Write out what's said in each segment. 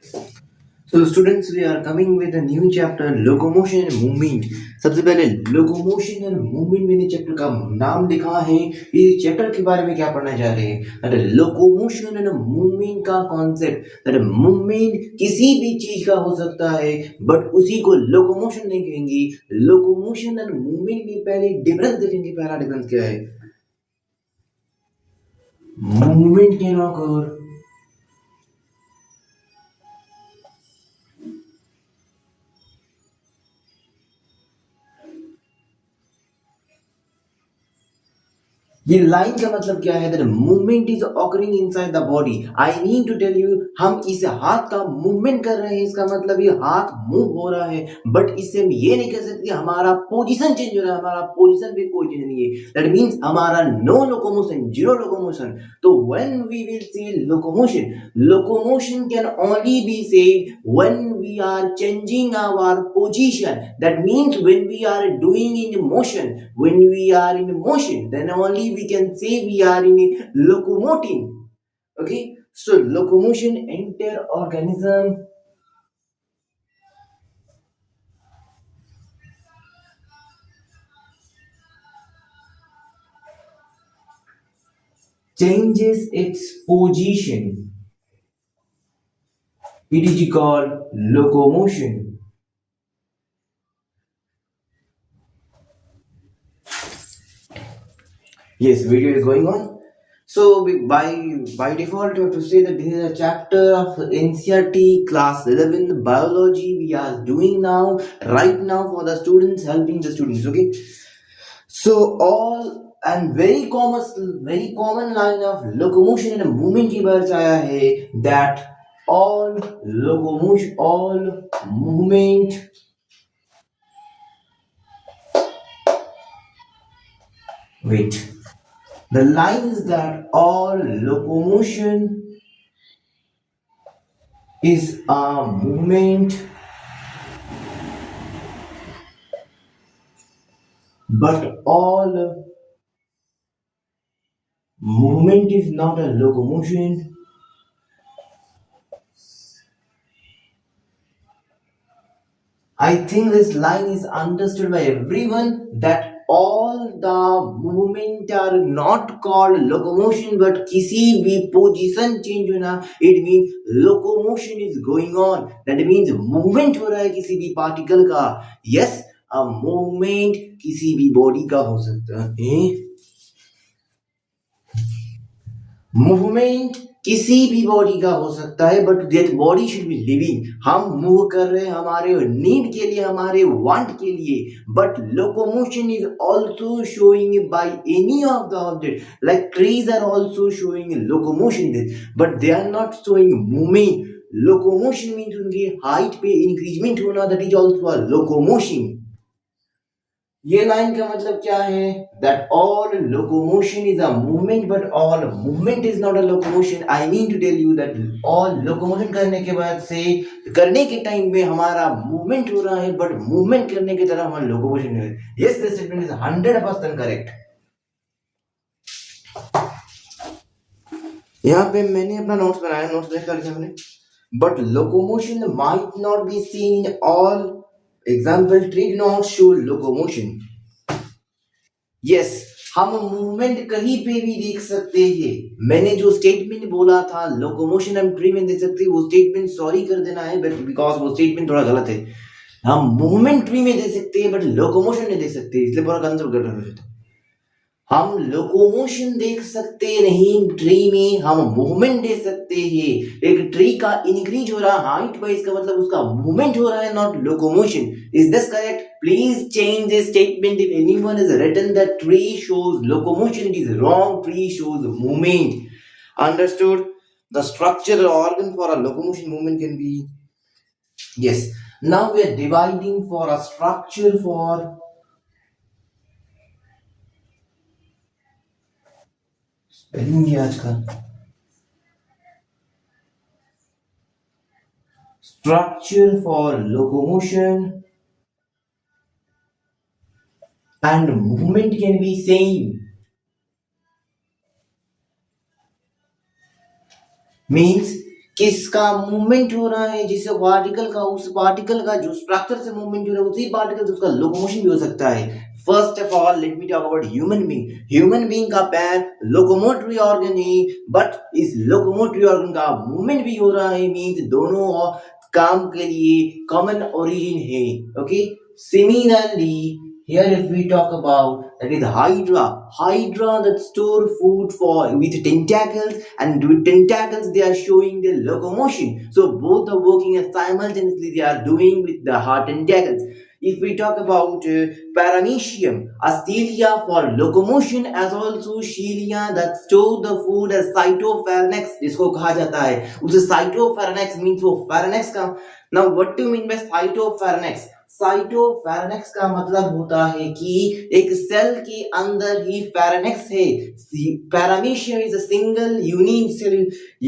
So students, we are coming with a new chapter, locomotion and movement. सबसे पहले locomotion and movement मैंने chapter का नाम लिखा है। इस चैप्टर के बारे में क्या पढ़ना चाह रहे हैं? लोकोमोशन एंड मूवमेंट का कॉन्सेप्ट, मूवमेंट किसी भी चीज का हो सकता है बट उसी को लोकोमोशन नहीं कहेंगे। लोकोमोशन एंड मूवमेंट में पहले डिफरेंस देखेंगे। पहला डिफरेंस क्या है? मूवमेंट कैन ऑकर, ये लाइन का मतलब क्या है? That movement is occurring inside the body. I need to tell you, हम इस हाथ का मूवमेंट कर रहे हैं, इसका मतलब ये हाथ मूव हो रहा है, बट इससे हम ये नहीं कह सकते हमारा पोजीशन चेंज हो रहा है। हमारा पोजीशन पे कोई चेंज नहीं है। दैट मीन्स हमारा नो लोकोमोशन, जीरो लोकोमोशन। तो when we will say locomotion, locomotion can only be said when we are changing our position. That means when we are doing in motion, when we are in motion, then only we can say we are in locomoting. Okay, so locomotion enter organism, changes its position, it is called locomotion. Yes, video is going on. So by default, you have to say that this is a chapter of NCERT class 11 biology we are doing now, right now, for the students, helping the students. Okay. So all and very common line of locomotion and movement की बात आया है that all movement, wait, the line is that all locomotion is a movement, but all movement is not a locomotion. I think this line is understood by everyone that all the movement are not called locomotion, but किसी भी position change होना, it means locomotion is going on. That means movement हो रहा है किसी भी particle का. Yes, a movement किसी भी body का हो सकता है. मूवमेंट किसी भी बॉडी का हो सकता है, but that body should be living. हम मूव कर रहे हैं हमारे नीड के लिए, हमारे वांट के लिए, but locomotion is also showing by any of the object. Like trees are also showing locomotion, but they are not showing movement. Locomotion means उनकी हाइट पे इंक्रीजमेंट होना, that is also a locomotion. ये line का मतलब क्या है? That all locomotion is a movement, but all movement is not a locomotion. I mean to tell you that all locomotion करने के बाद से, करने के टाइम में हमारा मूवमेंट हो रहा है, बट मूवमेंट करने की तरह हमारा लोकोमोशन है. Yes, this statement is 100% correct. यहाँ पे मैंने अपना नोट्स बनाया, नोट्स देख कर लिखा मैंने. But locomotion might not be seen in all. Example, tree do not show locomotion. Yes, हम मूवमेंट कहीं पे भी देख सकते हैं. मैंने जो स्टेटमेंट बोला था लोकोमोशन हम ट्री में देख सकते हैं, वो स्टेटमेंट सॉरी कर देना है, बट बिकॉज वो स्टेटमेंट थोड़ा गलत है. हम मूवमेंट ट्री में दे सकते हैं बट लोकोमोशन नहीं दे सकते, इसलिए पूरा कंसेप्ट गलत हो जाता है. हम लोकोमोशन देख सकते नहीं ट्री में, हम मूवमेंट दे सकते हैं. एक ट्री का इंक्रीज हो रहा है हाइट पर, इसका मतलब उसका मूवमेंट हो रहा है, not locomotion. Is this correct? Please change this statement if anyone has written that tree shows locomotion. It is wrong. Tree shows movement. Understood? The structure or organ for a locomotion movement can be. Yes. Now we are dividing for a structure for spelling है आज का. Structure for locomotion and movement can be same. Means किसका movement हो रहा है, जिससे particle का, उस पार्टिकल का जो स्ट्रक्चर से मूवमेंट हो रहा है, उसी पार्टिकल से उसका लोकोमोशन भी हो सकता है। First of all let me talk about human being. Human being का पैर लोकोमोटरी ऑर्गन है, बट इस लोकोमोटरी ऑर्गन का मूवमेंट भी हो रहा है, मींस दोनों काम के लिए कॉमन ओरिजिन है। Okay, similarly here if we talk about that is hydra that store food for with tentacles, and with tentacles they are showing the locomotion, so both are working as simultaneously they are doing with the hard tentacles. If we talk about paramecium, a cilia for locomotion, as also cilia that store the food as cytopharynx, जिसको कहा जाता है उसे cytopharynx means वो pharynx का। now what do you mean by cytopharynx? साइटोफैरनेक्स का मतलब होता है कि एक सेल के अंदर ही फेरेनेक्स है। Paramecium is a single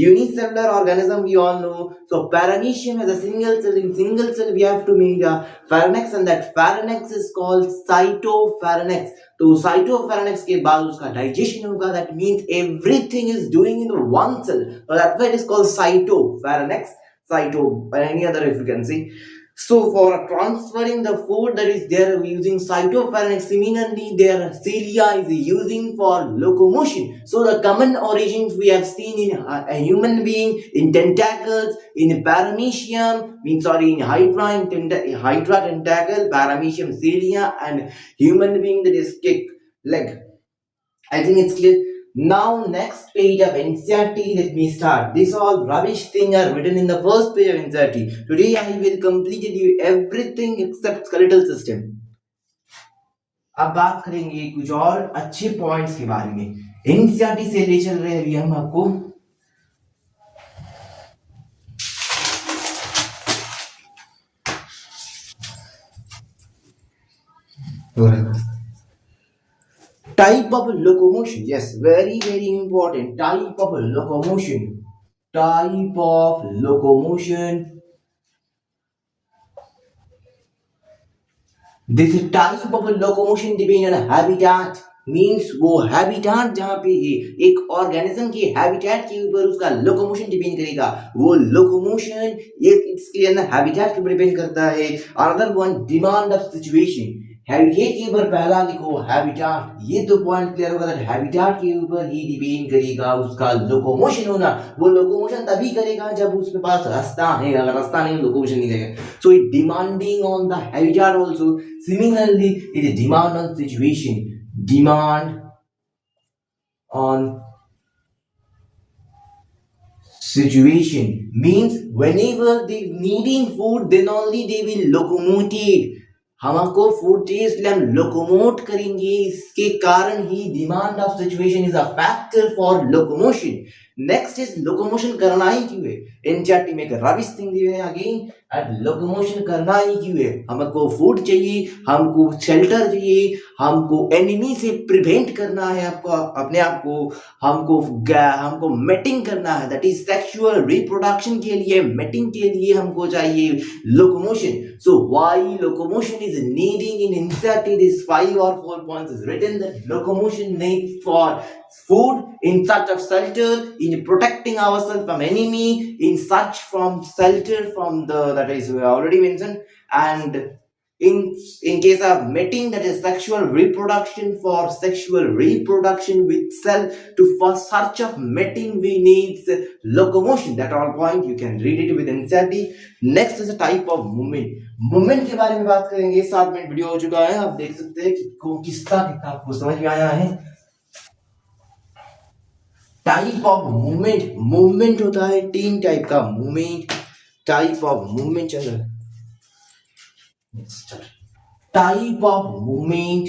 unicellular organism, we all know. So paramecium is a single cell. In single cell we have to make a pharynx, and that pharynx is called cytopharynx. तो cytopharynx के बाद उसका digestion होगा, that means everything is doing in one cell, so that's why it is called cytopharynx. Cyto, any other if you can see. So for transferring the food that is there using cytopharynx, similarly their cilia is using for locomotion. So the common origins we have seen in a human being, in tentacles, in paramecium, in hydra, hydra tentacle, paramecium cilia, and human being that is kick leg. I think it's clear. Now next page of NCERT, let me start. This all rubbish thing are written in the first page of NCERT. Today I will complete you everything except skeletal system. अब बात करेंगे कुछ और अच्छे points के बारे में। NCERT से ले चल रहे हैं अभी हम आपको type of locomotion. Yes, very important. Type of locomotion. Type of locomotion. This type of locomotion depends on habitat. Means वो हैबिटेट जहां पे है, एक ऑर्गेनिज्म के हैबिटेट के ऊपर उसका लोकोमोशन डिपेंड करेगा। वो लोकोमोशन इसके अंदर हैबिटेट के ऊपर डिपेंड करता है। Another one demand of situation, habitat के ऊपर पहला लिखो हैबिटेट, ये तो पॉइंट क्लियर होगा। हैबिटेट के ऊपर ही डिपेंड करेगा उसका लोकोमोशन होना। वो लोकोमोशन तभी करेगा जब उसके पास रास्ता है, अगर रास्ता नहीं लोकोमोशन नहीं करेगा। So it demanding on the habitat also. Similarly it is demand on situation. Demand on situation means whenever they needing food, then only they will locomote. हमको फूड चाहिए इसलिए हम लोकोमोट करेंगे, इसके कारण ही demand of situation is a factor for locomotion. Next is locomotion करना ही क्यों है? एनसीईआरटी में एक रबिश थिंग दिए हैं अगेन, एंड लोकोमोशन करना ही क्यों है? हमको फूड चाहिए, हमको शेल्टर चाहिए, हमको एनिमी से प्रिवेंट करना है, आपको अपने आप को, हमको मेटिंग करना है, दैट इज सेक्सुअल रिप्रोडक्शन के लिए, मेटिंग के लिए हमको चाहिए locomotion. So why locomotion is needing in NCERT, this 5 or 4 points is written that locomotion needs for food, in search of shelter, in protecting ourselves from enemy, in search from shelter from the, that is already mentioned, and in case of mating, that is sexual reproduction, for sexual reproduction with self, to for search of mating we need locomotion. That all point you can read it with NCERT. Next is a type of movement. Movement के बारे में बात करेंगे। 7 minute video हो चुका है, आप देख सकते हैं कि किसका किताब को समझ में आया है। टाइप ऑफ मूवमेंट, मूवमेंट होता है 3 टाइप का मूवमेंट। टाइप ऑफ मूवमेंट चल रहा है, टाइप ऑफ मूवमेंट,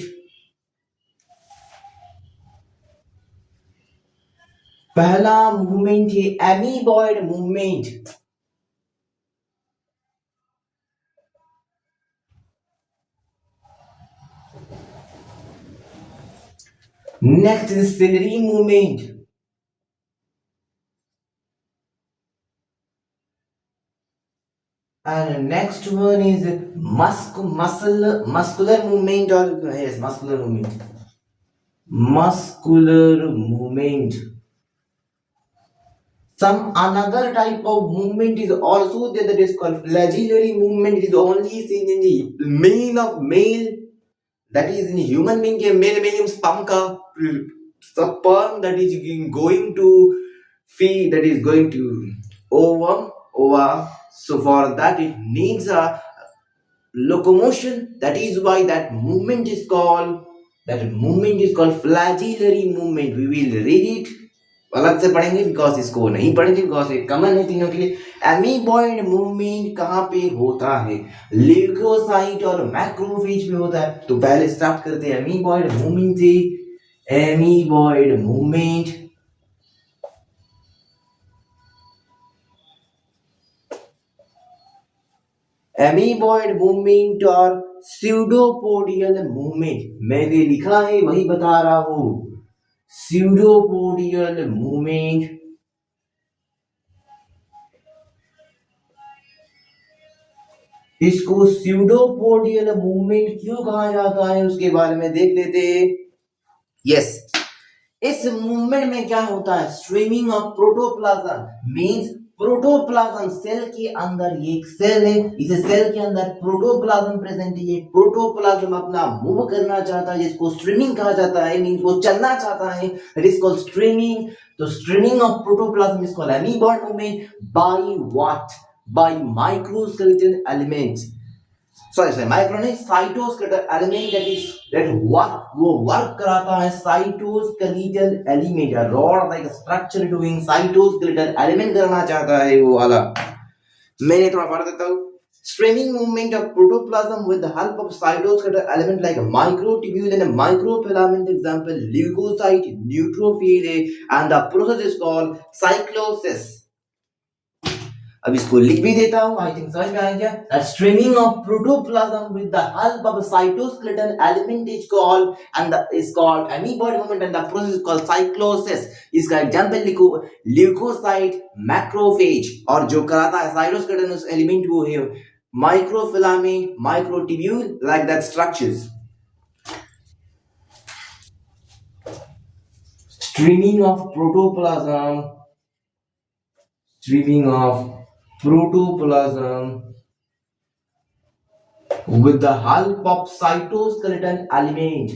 पहला मूवमेंट है amoeboid movement, next is ciliary movement, and next one is muscular movement, or yes, muscular movement, muscular movement. Some another type of movement is also there that is called flagellary movement. It is only seen in the male of male, that is in human being के male में sperm का sperm that is going to feed, that is going to ova. So for that it needs a locomotion. That is why that movement is called flagellary movement. We will read it अलग से पढ़ेंगे because इसको नहीं पढ़ेंगे because ये कमन है तीनों के लिए. एमीबॉइड मूवमेंट कहाँ पे होता है? ल्यूकोसाइट और मैक्रोफेज पे होता है. तो पहले स्टार्ट करते हैं एमीबॉइड मूवमेंट से. एमीबॉइड मूवमेंट और स्यूडोपोडियल मूवमेंट मैंने लिखा है वही बता रहा हूं. स्यूडोपोडियल मूवमेंट, इसको स्यूडोपोडियल मूवमेंट क्यों कहा जाता है उसके बारे में देख लेते. यस, इस मूवमेंट में क्या होता है? Streaming of protoplasm means protoplasm cell के अंदर, ये एक सेल है, इस सेल के अंदर प्रोटोप्लाज्म प्रेजेंट है. ये प्रोटोप्लाज्म अपना मूव करना चाहता है जिसको स्ट्रीमिंग कहा जाता है. मींस वो चलना चाहता है, दैट इज कॉल्ड स्ट्रीमिंग. तो streaming of protoplasm is called amoeboid movement by what? By microskeletal elements. Sorry micro नहीं, साइटोस्केलेटल एलिमेंट that वो वर्क कराता है. Cytoskeletal element, rod like structure doing cytoskeletal element करना चाहता है वो वाला. मैंने थोड़ा पढ़ देता हूँ. Streaming movement of protoplasm with the help of cytoskeletal element like microtubule and microfilament, example leukocyte, neutrophil, and the process is called cyclosis. अब इसको लिख भी देता हूं. आई थिंक समझ में आ गया. Streaming of protoplasm with the help of cytoskeletal element is called amoeboid movement and the process is called cyclosis. इसका एग्जांपल लिखो, ल्यूकोसाइट, मैक्रोफेज, और जो कराता है साइटोस्केलेटल एलिमेंट वो है microfilament, microtubule, like that structures. Streaming of protoplasm with the help of cytoskeleton element.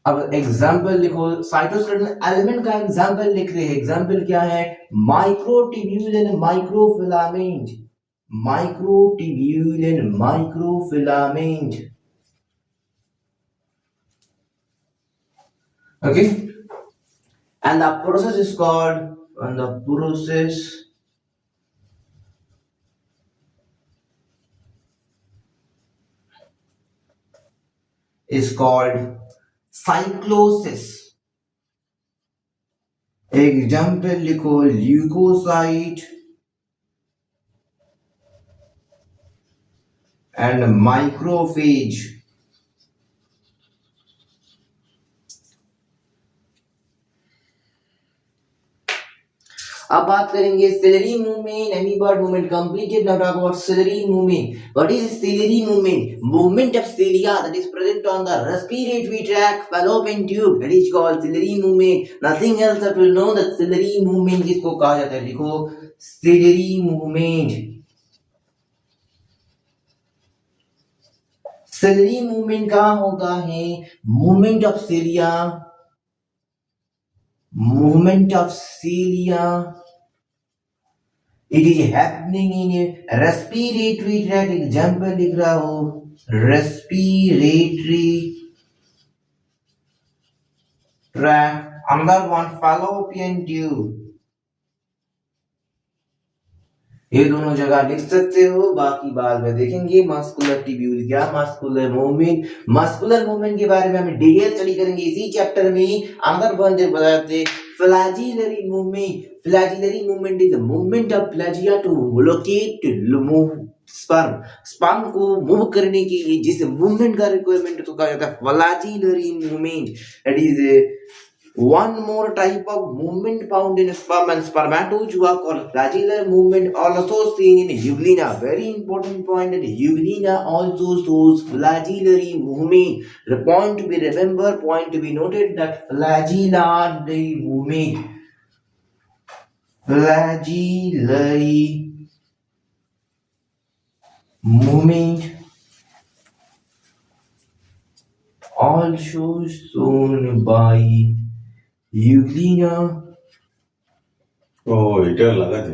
अब example लिखो. साइटोस्केलेटन एलिमेंट का एग्जाम्पल लिख रहे हैं. एग्जाम्पल क्या है? Microtubule and microfilament. Microtubule and microfilament. Okay, and the process is called cyclosis. Example लिखो, leukocyte and macrophage. अब बात करेंगे ciliary movement, amoeboid movement completed. Now talk about ciliary movement. What is ciliary movement? Movement of cilia that is present on the respiratory tract, fallopian tube, that is called ciliary movement. Nothing else that will know that ciliary movement किसको कहा जाता है. लिखो ciliary movement. Ciliary movement कहाँ होता है? Movement of cilia, it is happening in a respiratory tract. Example लिख रहा हूँ, respiratory tract. Another one, fallopian tube. ये दोनों जगह लिख सकते हो, बाकी बाद में देखेंगे. मस्कुलर ट्यूब्यूल क्या, मस्कुलर मूवमेंट के बारे में हम डिटेल स्टडी करेंगे इसी चैप्टर में. अंदर बंदे बताते flagellary movement is movement of flagella to locate sperm को मूव करने के लिए जिस मूवमेंट का रिक्वायरमेंट तो कहा जाता है flagellary movement. That is One more type of movement found in sperm and spermatozoa called flagellar movement, also seen in Euglena. Very important point that Euglena also shows flagellary movement. The point to be remembered, point to be noted that flagellary movement also shown by Euglena. Oh, heater लगा था.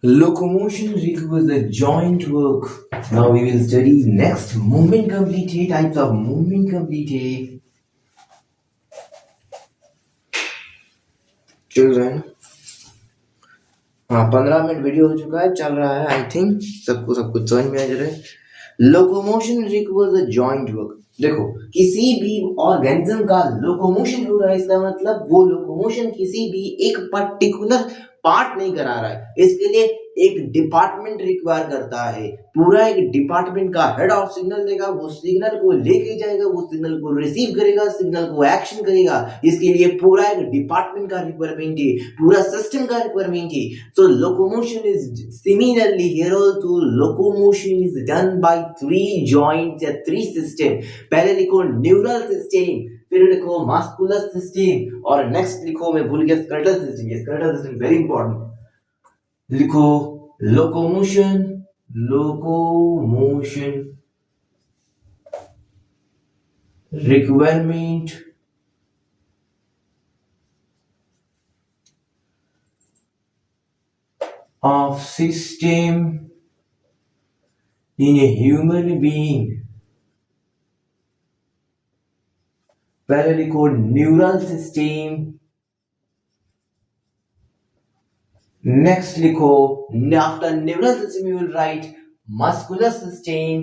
Locomotion requires a joint work. Now we will study next movement complete types of movement complete. चल रहा है ना. हाँ 15 minute video हो चुका है, चल रहा है. आई थिंक सबको सब कुछ समझ में आ जा रहा है. Locomotion requires a joint work. देखो किसी भी ऑर्गेनिज्म का लोकोमोशन हो रहा है, इसका मतलब वो लोकोमोशन किसी भी एक पर्टिकुलर पार्ट नहीं करा रहा है, इसके लिए एक डिपार्टमेंट रिक्वायर करता है. पूरा एक डिपार्टमेंट का हेड ऑफ सिग्नल देगा, वो सिग्नल को लेके जाएगा, वो सिग्नल को रिसीव करेगा, सिग्नल को एक्शन करेगा. इसके लिए पूरा एक डिपार्टमेंट का रिक्वायरमेंट है, पूरा सिस्टम का रिक्वायरमेंट है. So locomotion is similarly here also locomotion is done by three joints या three system. पहले लिखो न्यूरल सिस्टम, फिर लिखो मस्कुलर सिस्टम, और नेक्स्ट लिखो, मैं भूल गया, स्केलेटल सिस्टम. ये स्केलेटल सिस्टम वेरी इंपॉर्टेंट. लिखो locomotion requirement of system in a human being. पहले लिखो न्यूरल सिस्टम, नेक्स्ट लिखो after neural system you will write muscular system,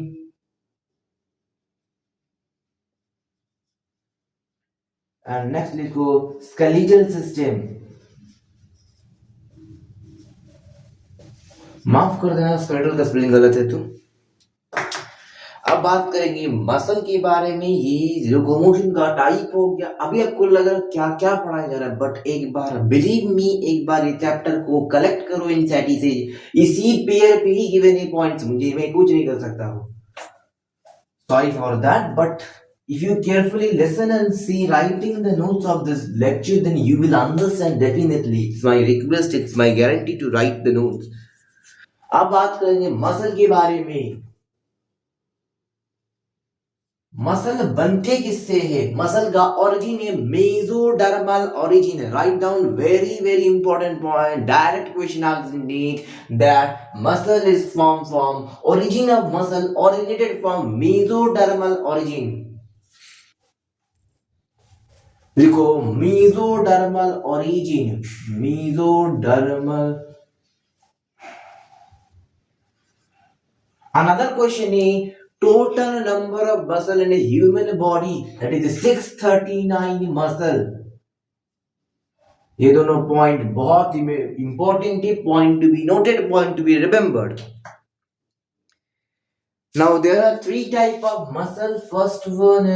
and next लिखो स्केलेटल सिस्टम. माफ कर देना स्केलेटल का स्पेलिंग गलत है तो. अब बात करेंगे मसल के बारे में. ये लोकोमोशन का टाइप हो गया. अभी आपको लग रहा है क्या क्या पढ़ाया जा रहा है, बट एक बार बिलीव मी, एक बार ये चैप्टर को कलेक्ट करो इनसाइटी से. इसी पेयर पे ही गिवन है पॉइंट्स, मुझे मैं कुछ नहीं कर सकता हूँ. Sorry for that, but if you carefully listen and see writing the notes of this lecture, then you will understand definitely. It's my request, it's my guarantee to write the notes. अब बात करेंगे muscle के बारे में. Muscle बनते किससे है? Muscle का ओरिजिन है मेसोडर्मल ओरिजिन है. Write down, very very important point. Direct question answer need that muscle is form from origin of muscle originated from mesodermal origin. लिखो mesodermal origin, mesodermal. Another question is total number of muscle in a human body, that is 639 muscle. ये दोनों point बहुत ही important है, point to be noted, point to be remembered. Now there are three type of muscle. First one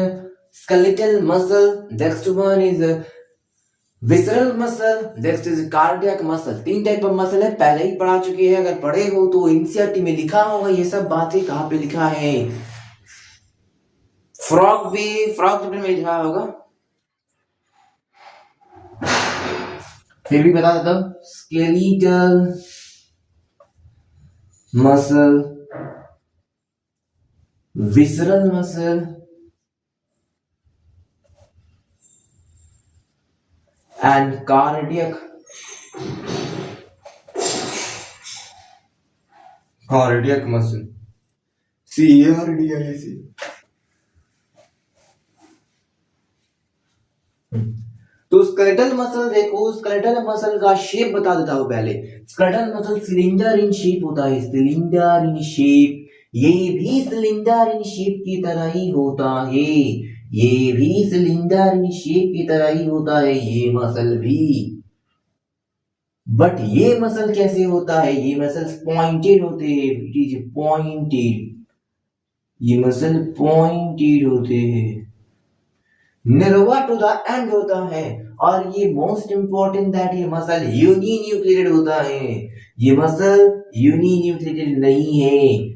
skeletal muscle, next one is visceral muscle, next is cardiac muscle. तीन type of muscle है, पहले ही पढ़ा चुके हैं. अगर पढ़े हो तो एनसीईआरटी में लिखा होगा ये सब बातें. कहां पे लिखा है? फ्रॉग चैप्टर में लिखा होगा. फिर भी बता देता हूं. Skeletal muscle, visceral muscle and cardiac muscle, CARDIAC. तो स्केलेटल मसल देखो, स्केलेटल मसल का शेप बता देता हूं पहले. Skeletal muscle cylinder in shape होता है, सिलेंडर इन शेप. ये भी सिलेंडर इन शेप की तरह ही होता है, ये भी सिलेंडर इन शेप की तरह ही होता है, ये मसल भी. बट ये मसल कैसे होता है, ये मसल्स पॉइंटेड होते हैं, इट इज पॉइंटेड, ये मसल पॉइंटेड होते हैं, निर्वा टू द एंड होता है, और ये मोस्ट इंपॉर्टेंट दैट ये मसल यूनी न्यूक्लियेटेड होता है, ये मसल यूनी न्यूक्लियेटेड नहीं है,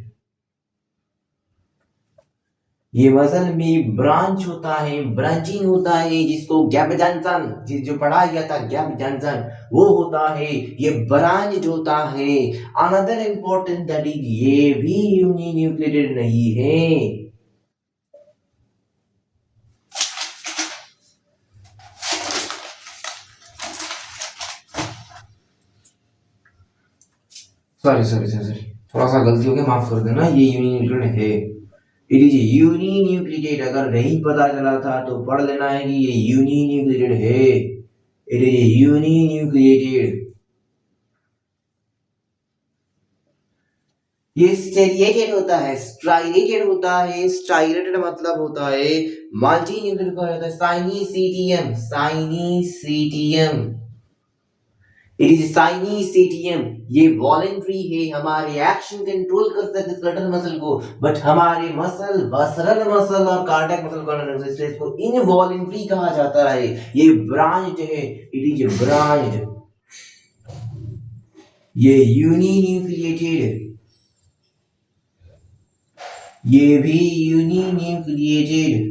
ये मसल में ब्रांच होता है, ब्रांचिंग होता है, जिसको गैप जॉनसन, जो पढ़ा गया था गैप जॉनसन, वो होता है, ये ब्रांच होता है। अनदर इंपॉर्टेंट दैट इज ये भी यूनी न्यूक्लियेटेड नहीं है। सॉरी सॉरी सॉरी, थोड़ा सा गलती हो गया, माफ कर देना, ये यूनी न्यूक्लियेटेड है, इट इज यूनी न्यूक्लियेटेड। अगर नहीं पता चला था तो पढ़ लेना है कि ये यूनी न्यूक्लियेटेड है, इट इज यूनी न्यूक्लियेटेड। ये स्टेरिएटेड होता है, स्ट्राइलेटेड होता है, स्ट्राइलेटेड मतलब होता है मल्टी न्यूक्लियेटेड का होता है साइनीसीटियम, साइनीसीटियम, इट इज साइनीसीटियम। ये वॉलेंट्री है, हमारे एक्शन कंट्रोल कर सकते स्केलेटल मसल को, बट हमारे मसल वसरल मसल और कार्डियक मसल को इसको इनवॉलेंट्री कहा जाता है। ये ब्रांच है, इट इज ब्रांच, ये यूनी न्यूक्लियेटेड, ये भी यूनी न्यूक्लियेटेड,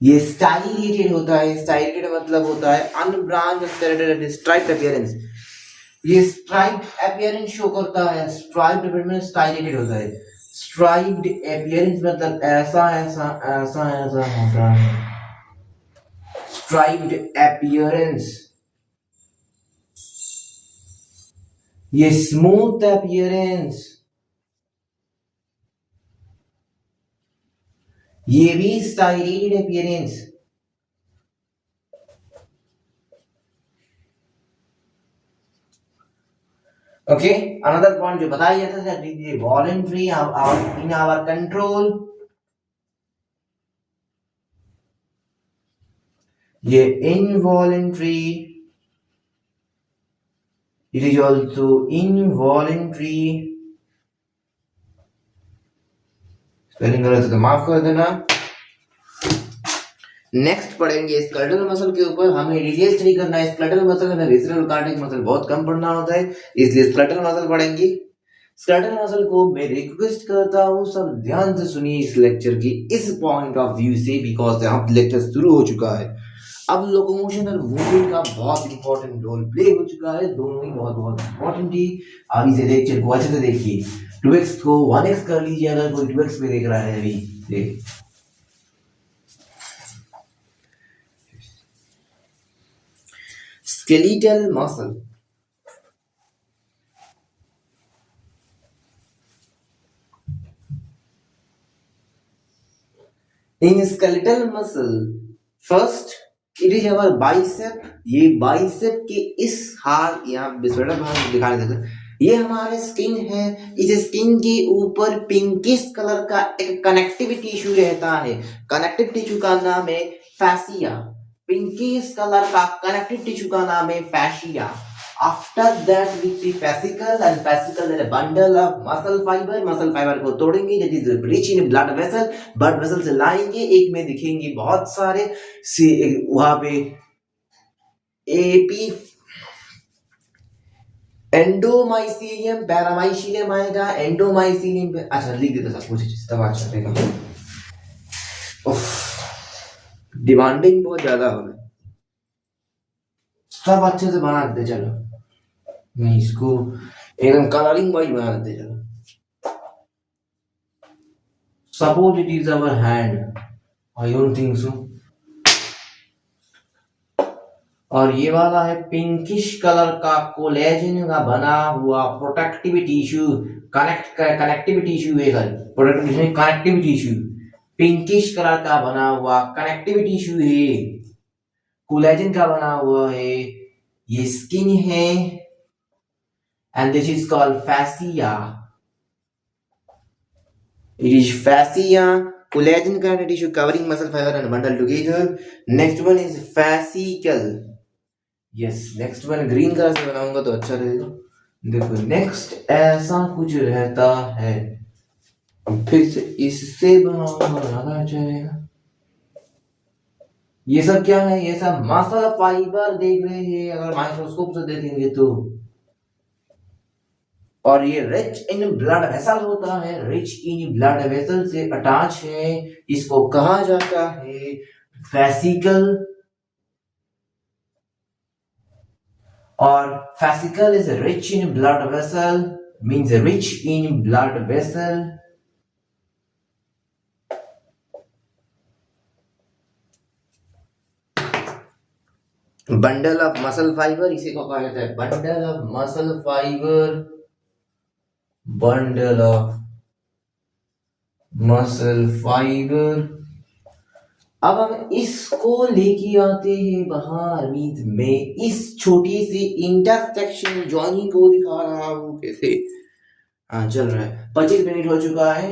ये स्टाइलेटेड होता है, स्टाइलेटेड मतलब होता है अनब्रांच स्केलेटल स्ट्राइप्ड अपीयरेंस, ये स्ट्राइप्ड अपीयरेंस शो करता है, स्ट्राइप्ड अपीयरेंस स्टाइलेटेड होता है, स्ट्राइप्ड अपीयरेंस मतलब ऐसा ऐसा ऐसा ऐसा होता है, स्ट्राइप्ड अपीयरेंस, ये स्मूथ अपीयरेंस, ये भी स्टाइलेटेड अपीयरेंस। ओके, अनदर पॉइंट जो बताया गया था ये वॉलंटरी इन आवर कंट्रोल, ये involuntary, it is also involuntary, spelling गलत है तो माफ कर देना। नेक्स्ट पढ़ेंगे स्केलेटल मसल के ऊपर, हमें डिटेल स्टडी करना है स्केलेटल मसल में, विसरल कार्डियक मसल बहुत कम पढ़ना होता है, इसलिए स्केलेटल मसल पढ़ेंगे। स्केलेटल मसल को मैं रिक्वेस्ट करता हूँ सब ध्यान से सुनिए इस लेक्चर की इस पॉइंट ऑफ व्यू से, बिकॉज अब लेक्चर शुरू हो चुका है, अब लोकोमोशन और मूवमेंट का बहुत इंपॉर्टेंट रोल प्ले हो चुका है, दोनों ही बहुत बहुत इंपॉर्टेंट ही। अभी से लेक्चर को अच्छे से देखिए, 2x को 1x कर लीजिए अगर कोई 2x पे देख रहा है अभी देख। skeletal muscle, in skeletal muscle first it is our bicep, ये बाइसेप के इस हाथ यहाँ बिस्वेटर भाग दिखा देते हैं, ये हमारे स्किन है, इस स्किन के ऊपर पिंकिश कलर का एक कनेक्टिव टिश्यू रहता है, कनेक्टिव टिश्यू का नाम है फैसिया, पिंकिश कलर का कनेक्टिव टिश्यू का नाम है fascia. After that we see fascicle, and fascicle is a bundle of muscle fiber को तोड़ेंगे, that is rich in blood vessel, blood vessel से लाएंगे, एक में दिखेंगे बहुत सारे वहां पे एपी एंडोमाइसीलियम पैरामाइसीलियम आएगा, एंडोमाइसीलियम पे अच्छा लिख देता सब कुछ तब अच्छा रहेगा, डिमांडिंग बहुत ज्यादा हो रहा है, सब अच्छे से बना देते चलो, मैं इसको एकदम कलरिंग वाइज बना देते चलो। Suppose it is our hand, I don't think so, और ये वाला है पिंकिश कलर का कोलेजन का बना हुआ प्रोटेक्टिव टिश्यू, कनेक्टिव टिश्यू है sir, protective tissue connective tissue, pinkish colour का बना हुआ कनेक्टिव टिश्यू है, कोलेजन का बना हुआ है, ये स्किन है, and this is called fascia, it is fascia, collagen connective tissue covering muscle fiber and bundle together. Next one is fascicle, yes, next मैंने ग्रीन कलर से बनाऊंगा तो अच्छा रहेगा। देखो नेक्स्ट ऐसा कुछ रहता है, फिर से इससे बनाऊंगा ज्यादा अच्छा रहेगा। ये सब क्या है, ये सब मसल फाइबर देख रहे हैं अगर माइक्रोस्कोप से देखेंगे तो। और ये रिच इन ब्लड वेसल होता है, रिच इन ब्लड वेसल से अटैच है। इसको कहा जाता है वेसिकल। और vesicle is rich in blood vessel, means rich in blood vessel. Bundle of muscle fibre, इसी को कहा जाता है bundle of muscle fibre. Bundle of muscle fibre. अब हम इसको लेके आते हैं बाहर, मीन्स मैं इस छोटी सी इंटरसेक्शन जॉइनिंग को दिखा रहा हूं कैसे। हाँ चल रहा है, 25 मिनट हो चुका है।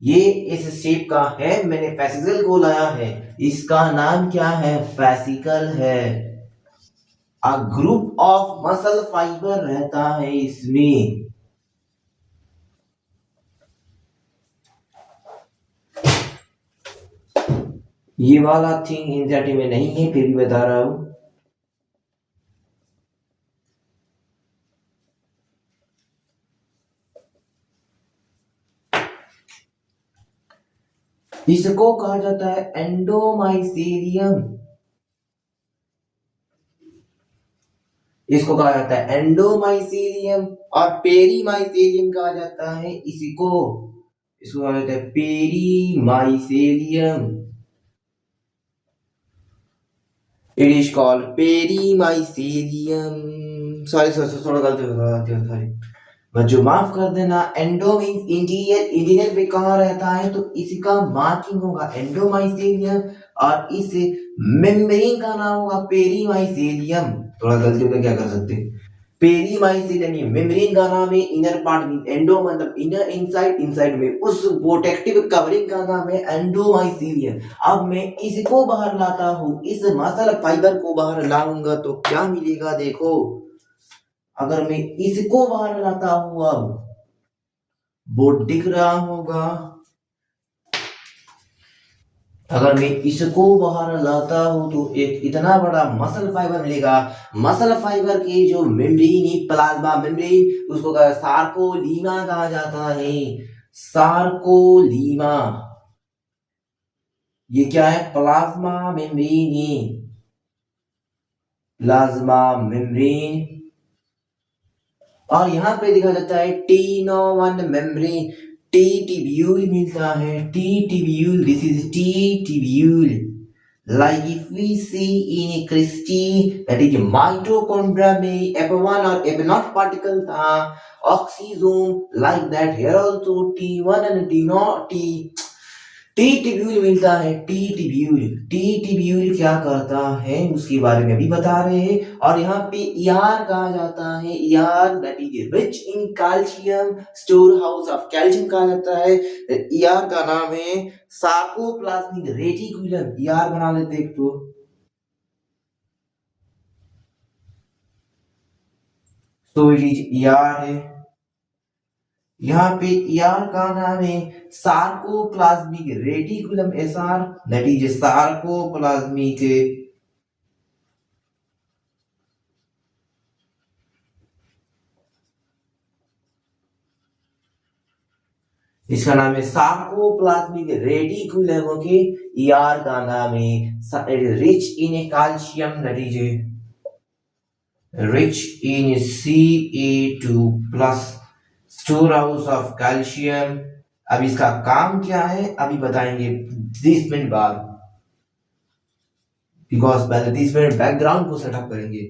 ये इस शेप का है, मैंने फेसिकल को लाया है। इसका नाम क्या है, फेसिकल है। A group of muscle fibre रहता है इसमें। ये वाला थिंग एनजाइटी में नहीं है, फिर भी बता रहा हूं। इसको कहा जाता है एंडोमाइसीलियम। इसको कहा जाता है एंडोमाइसीलियम। और पेरीमाइसीलियम कहा जाता है इसको। इसको कहा जाता है perimysium. It is called perimysium. Sorry sorry, थोड़ा गलती हो गया, सॉरी बच्चों माफ कर देना। एंडो मीन्स इंटीरियर, इंटीरियर पे कहाँ रहता है तो इसका मार्किंग होगा एंडोमाइसीलियम। और इस मेम्ब्रेन का नाम होगा पेरीमाइसीलियम। थोड़ा गलती होगा, क्या कर सकते हैं। पेरीमाइसीलियम ये मेम्ब्रेन का नाम है, इनर पार्ट मीन एंडो मतलब इनर, इनसाइड, इनसाइड में उस प्रोटेक्टिव कवरिंग का नाम है एंडोमाइसीलियम। अब मैं इसको बाहर लाता हूँ, इस मसल फाइबर को बाहर लाऊंगा तो क्या मिलेगा देखो। अगर मैं इसको बाहर लाता हूं, अब बोर्ड दिख रहा होगा। अगर मैं इसको बाहर लाता हूं तो एक इतना बड़ा मसल फाइबर मिलेगा। मसल फाइबर के जो मेम्ब्रेन, प्लाज्मा मेम्ब्रेन, उसको सार्कोलीमा कहा जाता है। सार्कोलीमा। ये क्या है, प्लाज्मा मेम्ब्रेन। Plasma membrane. और यहाँ पे दिखा जाता है टी-नो-1 मेम्ब्रेन। टी ट्यूब्यूल मिलता है, T tubule, this is T tubule. Like if we see in a Christie, that is mitochondria में F1 और F0 particle था, oxysome like that here also T1 and T tubule मिलता है। T tubule, T tubule क्या करता है उसके बारे में भी बता रहे हैं। और यहाँ पे ईआर कहा जाता है, ER that is rich in calcium, store house of calcium कहा जाता है। ईआर का नाम है सार्कोप्लाज्मिक रेटिकुलम। ईआर बना लेते एक तो। तो इट इज ईआर है। यहाँ पे ईआर का नाम है sarcoplasmic reticulum, SR that is sarcoplasmic. इसका नाम है सार्कोप्लाज्मिक रेटिकुलम। ओके, ईआर का नाम है rich in calcium, that is rich in Ca2 plus, store house of calcium. अब इसका काम क्या है अभी बताएंगे 30 मिनट बाद, बिकॉज पहले 30 मिनट बैकग्राउंड को सेटअप करेंगे।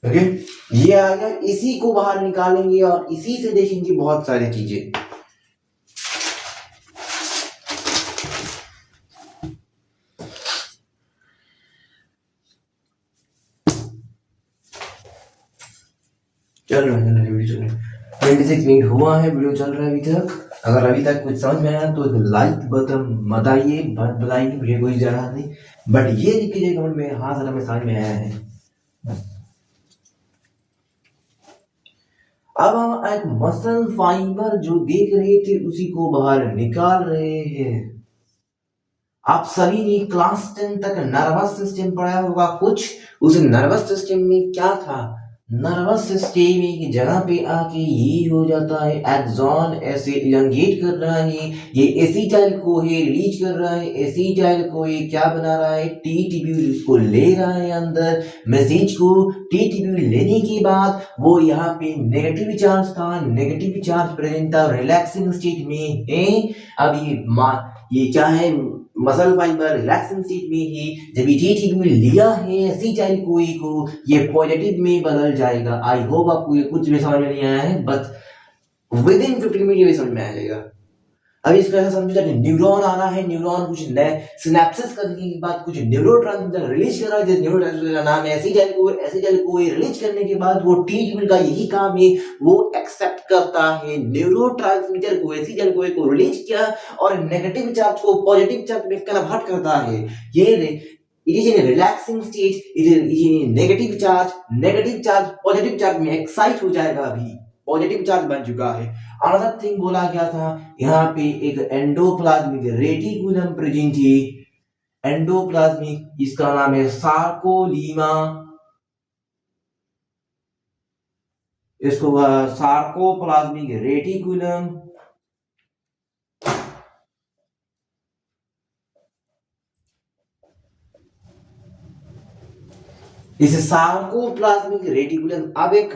ओके, ये आ गया, इसी को बाहर निकालेंगे और इसी से देखेंगे बहुत सारी चीजें। चल रहा है वीडियो, चल रहा है 26 मिनट हुआ है, वीडियो चल रहा है अभी तक। अगर अभी तक कुछ समझ में आया तो लाइक बटन बताइए, बताइए, मुझे कोई जरूरत नहीं, बट ये लिख कीजिए कमेंट में, हाँ सर हमें समझ में आया है। अब हम एक मसल फाइबर जो देख रहे थे उसी को बाहर निकाल रहे हैं। आप सभी ने क्लास 10 तक नर्वस सिस्टम पढ़ा होगा कुछ, उस नर्वस सिस्टम में क्या था, नर्वस सिस्टम एक जगह पे आके ये हो जाता है, एक्सॉन ऐसे इलंगेट कर रहा है, ये एसिटाइल को ये रिलीज कर रहा है, एसिटाइल को ये क्या बना रहा है, टी ट्यूब्यूल उसको ले रहा है अंदर मैसेज को, टी ट्यूब्यूल लेने के बाद वो यहाँ पे नेगेटिव चार्ज था, नेगेटिव चार्ज प्रेजेंट था रिलैक्सिंग स्टेट में है। अब ये क्या है, मसल फाइबर रिलैक्सिंग स्टेट में ही जब ये ट्रीटमेंट लिया है एसिटाइल कोई को, ये पॉजिटिव में बदल जाएगा। आई होप आपको ये कुछ भी समझ में नहीं आया है, बट विद इन 15 मिनट ये भी समझ में आ जाएगा। अब इसको ऐसा समझो कि न्यूरॉन आ रहा है, न्यूरॉन कुछ नए सिनेप्सिस करने के बाद कुछ न्यूरोट्रांसमीटर रिलीज कर रहा है, जिस न्यूरोट्रांसमीटर का नाम है एसिटाइल को रिलीज करने के बाद वो ट्रीटमेंट का यही काम है, वो एक्सेप्ट करता है न्यूरोट्रांसमीटर को, एसिटाइल को रिलीज किया और नेगेटिव चार्ज को पॉजिटिव चार्ज में कन्वर्ट करता है। ये it is in a relaxing state, it is in negative charge positive charge में एक्साइट हो जाएगा, अभी पॉजिटिव चार्ज बन चुका है। अनदर थिंग बोला गया था, यहाँ पे एक एंडोप्लाज्मिक रेटिकुलम प्रेजेंट है, एंडोप्लाज्मिक, इसका नाम है सार्कोलीमा, इसको सार्कोप्लाज्मिक रेटिकुलम। इस सार्कोप्लाज्मिक रेटिकुलम अब एक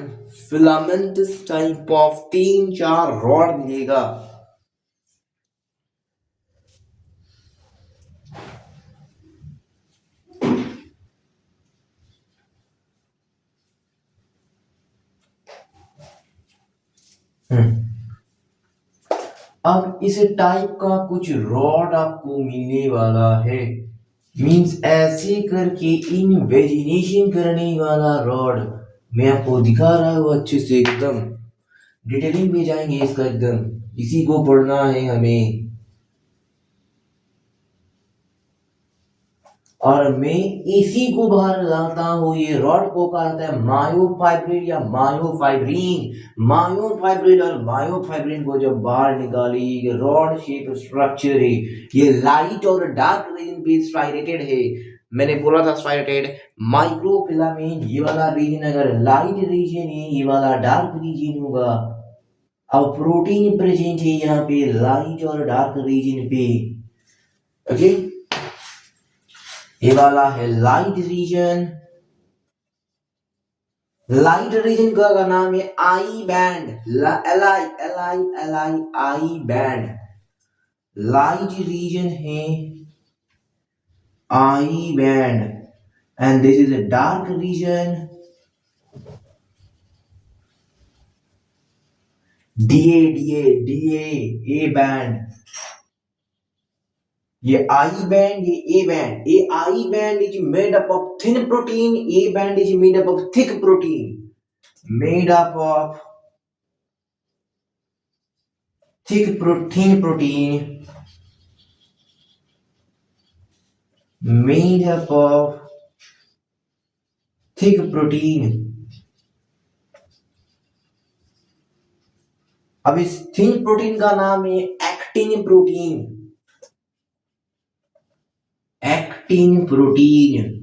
फिलामेंटस टाइप ऑफ 3-4 रॉड मिलेगा। अब इस टाइप का कुछ रॉड आपको मिलने वाला है, मींस ऐसे करके इन्वेजिनेशन करने वाला रॉड मैं आपको दिखा रहा हूँ अच्छे से, एकदम डिटेलिंग में जाएंगे इसका, एकदम इसी को पढ़ना है हमें। और मैं इसी को बाहर लाता हूँ, ये रॉड को कहता है मायोफाइब्रिल या मायोफाइब्रिन। मायोफाइब्रिल और मायोफाइब्रिन को जब बाहर निकाली, ये रॉड शेप स्ट्रक्चर है, ये लाइट और डार्क रीजन पे स्ट्राइरेटेड है। मैंने बोला था स्ट्राइरेटेड माइक्रोफिलामेंट, ये वाला रीजन अगर लाइट रीजन है, ये वाला डार्क रीजन होगा। अब प्रोटीन प्रेजेंट है यहाँ पे लाइट और डार्क रीजन पे, ओके। ये वाला है लाइट रीजन, लाइट रीजन का नाम है I band, L I L I L I I band, light region है I band, and this is a dark region D A band. ये आई बैंड, ये A band, A I band is made up of thin protein, A band is made up of thick protein, made up of thick protein made up of thick protein। अब इस thin protein का नाम है actin protein, actin protein.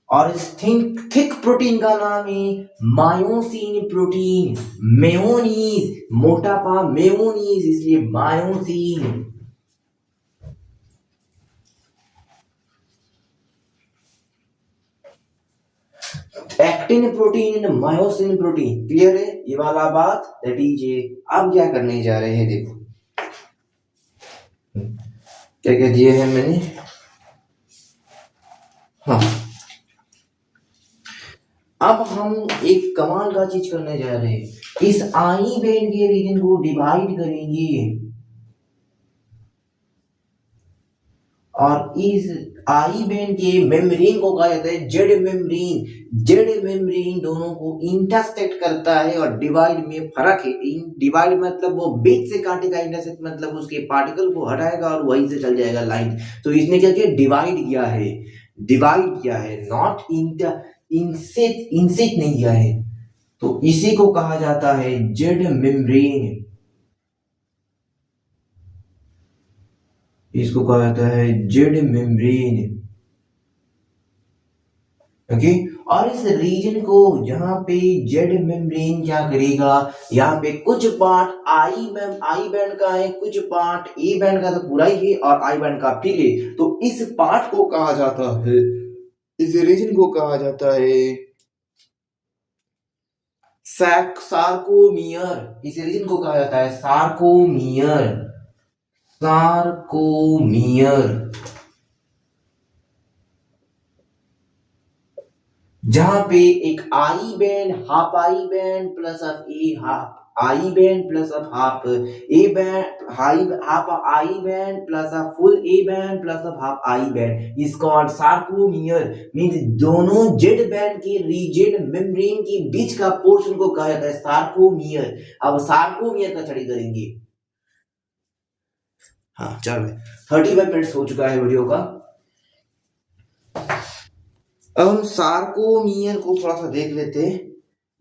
और इस thick protein का नाम है मायोसिन प्रोटीन, मेयोनीज, मोटापा मेयोनीज, इसलिए myosin. Actin protein and myosin protein, clear है ये वाला बात, दैट इज। अब क्या करने जा रहे हैं, देखो क्या क्या दिए हैं मैंने। हाँ, अब हम एक कमाल का चीज करने जा रहे हैं, इस आई बैंड के रीजन को डिवाइड करेंगे और इस आई बैंड के मेम्ब्रेन को कहा जाता है जेड मेम्ब्रेन। जेड मेम्ब्रेन दोनों को इंटरसेक्ट करता है और डिवाइड में फर्क है। डिवाइड मतलब वो बीच से काटेगा, इंटरसेक्ट मतलब उसके पार्टिकल को हटाएगा और वहीं से चल जाएगा लाइन। तो इसने क्या किया, डिवाइड किया है, डिवाइड किया है, नॉट इंटर इंसेट नहीं किया है। तो इसी को कहा जाता है जेड मेम्ब्रेन। इसको कहा जाता है जेड मेम्ब्रेन। ओके, और इस रीजन को जहां पे जेड मेम्ब्रेन क्या करेगा, यहाँ पे कुछ पार्ट आई बैंड का है, कुछ पार्ट ए बैंड का तो पूरा ही है और आई बैंड का फिर है। तो इस पार्ट को कहा जाता है, इस रीजन को कहा जाता है सार्कोमियर। इस रीजन को कहा जाता है सार्कोमियर, सार्कोमियर। जहां पे एक I band, half I band plus of A, half I band plus of half A band, half I band plus of full A band plus of half I band is called sarcomere. Means दोनों Z band के रीजेड membrane के बीच का portion को कहा जाता है sarcomere. अब sarcomere का स्टडी करेंगे। हाँ चलो, 35 मिनट्स हो चुका है वीडियो का। अब हम सार्कोमियर को थोड़ा सा देख लेते हैं।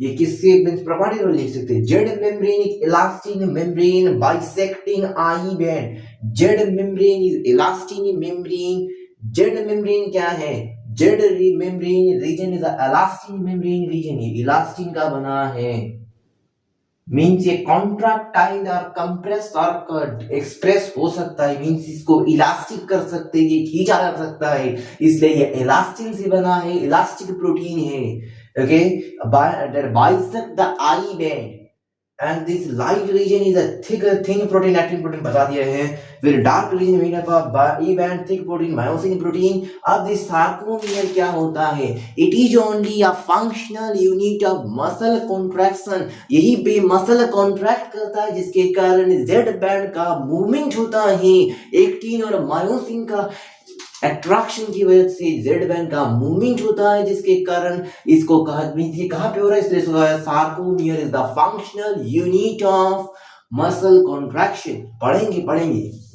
ये किससे प्रॉपर्टी को लिख सकते हैं, Z membrane is elastic membrane bisecting I band. Z membrane is elastic membrane. Z membrane क्या है, Z membrane region is elastic membrane region. ये इलास्टिन का बना है, मीन्स ये कॉन्ट्रैक्टाइल और कंप्रेस और एक्सप्रेस हो सकता है, मीन्स इसको इलास्टिक कर सकते हैं, ये खींचा जा सकता है, इसलिए ये इलास्टिन से बना है, इलास्टिक प्रोटीन है। Okay, bisect the I band and this light region is a thick thin protein, actin protein बता दिए हैं। फिर dark region made up of E band thick protein, myosin protein। अब this sarcomere क्या होता है, it is only a functional unit of muscle contraction। यही पे muscle contract करता है जिसके कारण Z band का मूवमेंट होता है, एक्टिन और मायोसिन का अट्रैक्शन की वजह से जेड बैंड का मूवमेंट होता है, जिसके कारण इसको कहां पे हो रहा है, इसलिए sarcomere is the functional unit of muscle contraction. पढ़ेंगे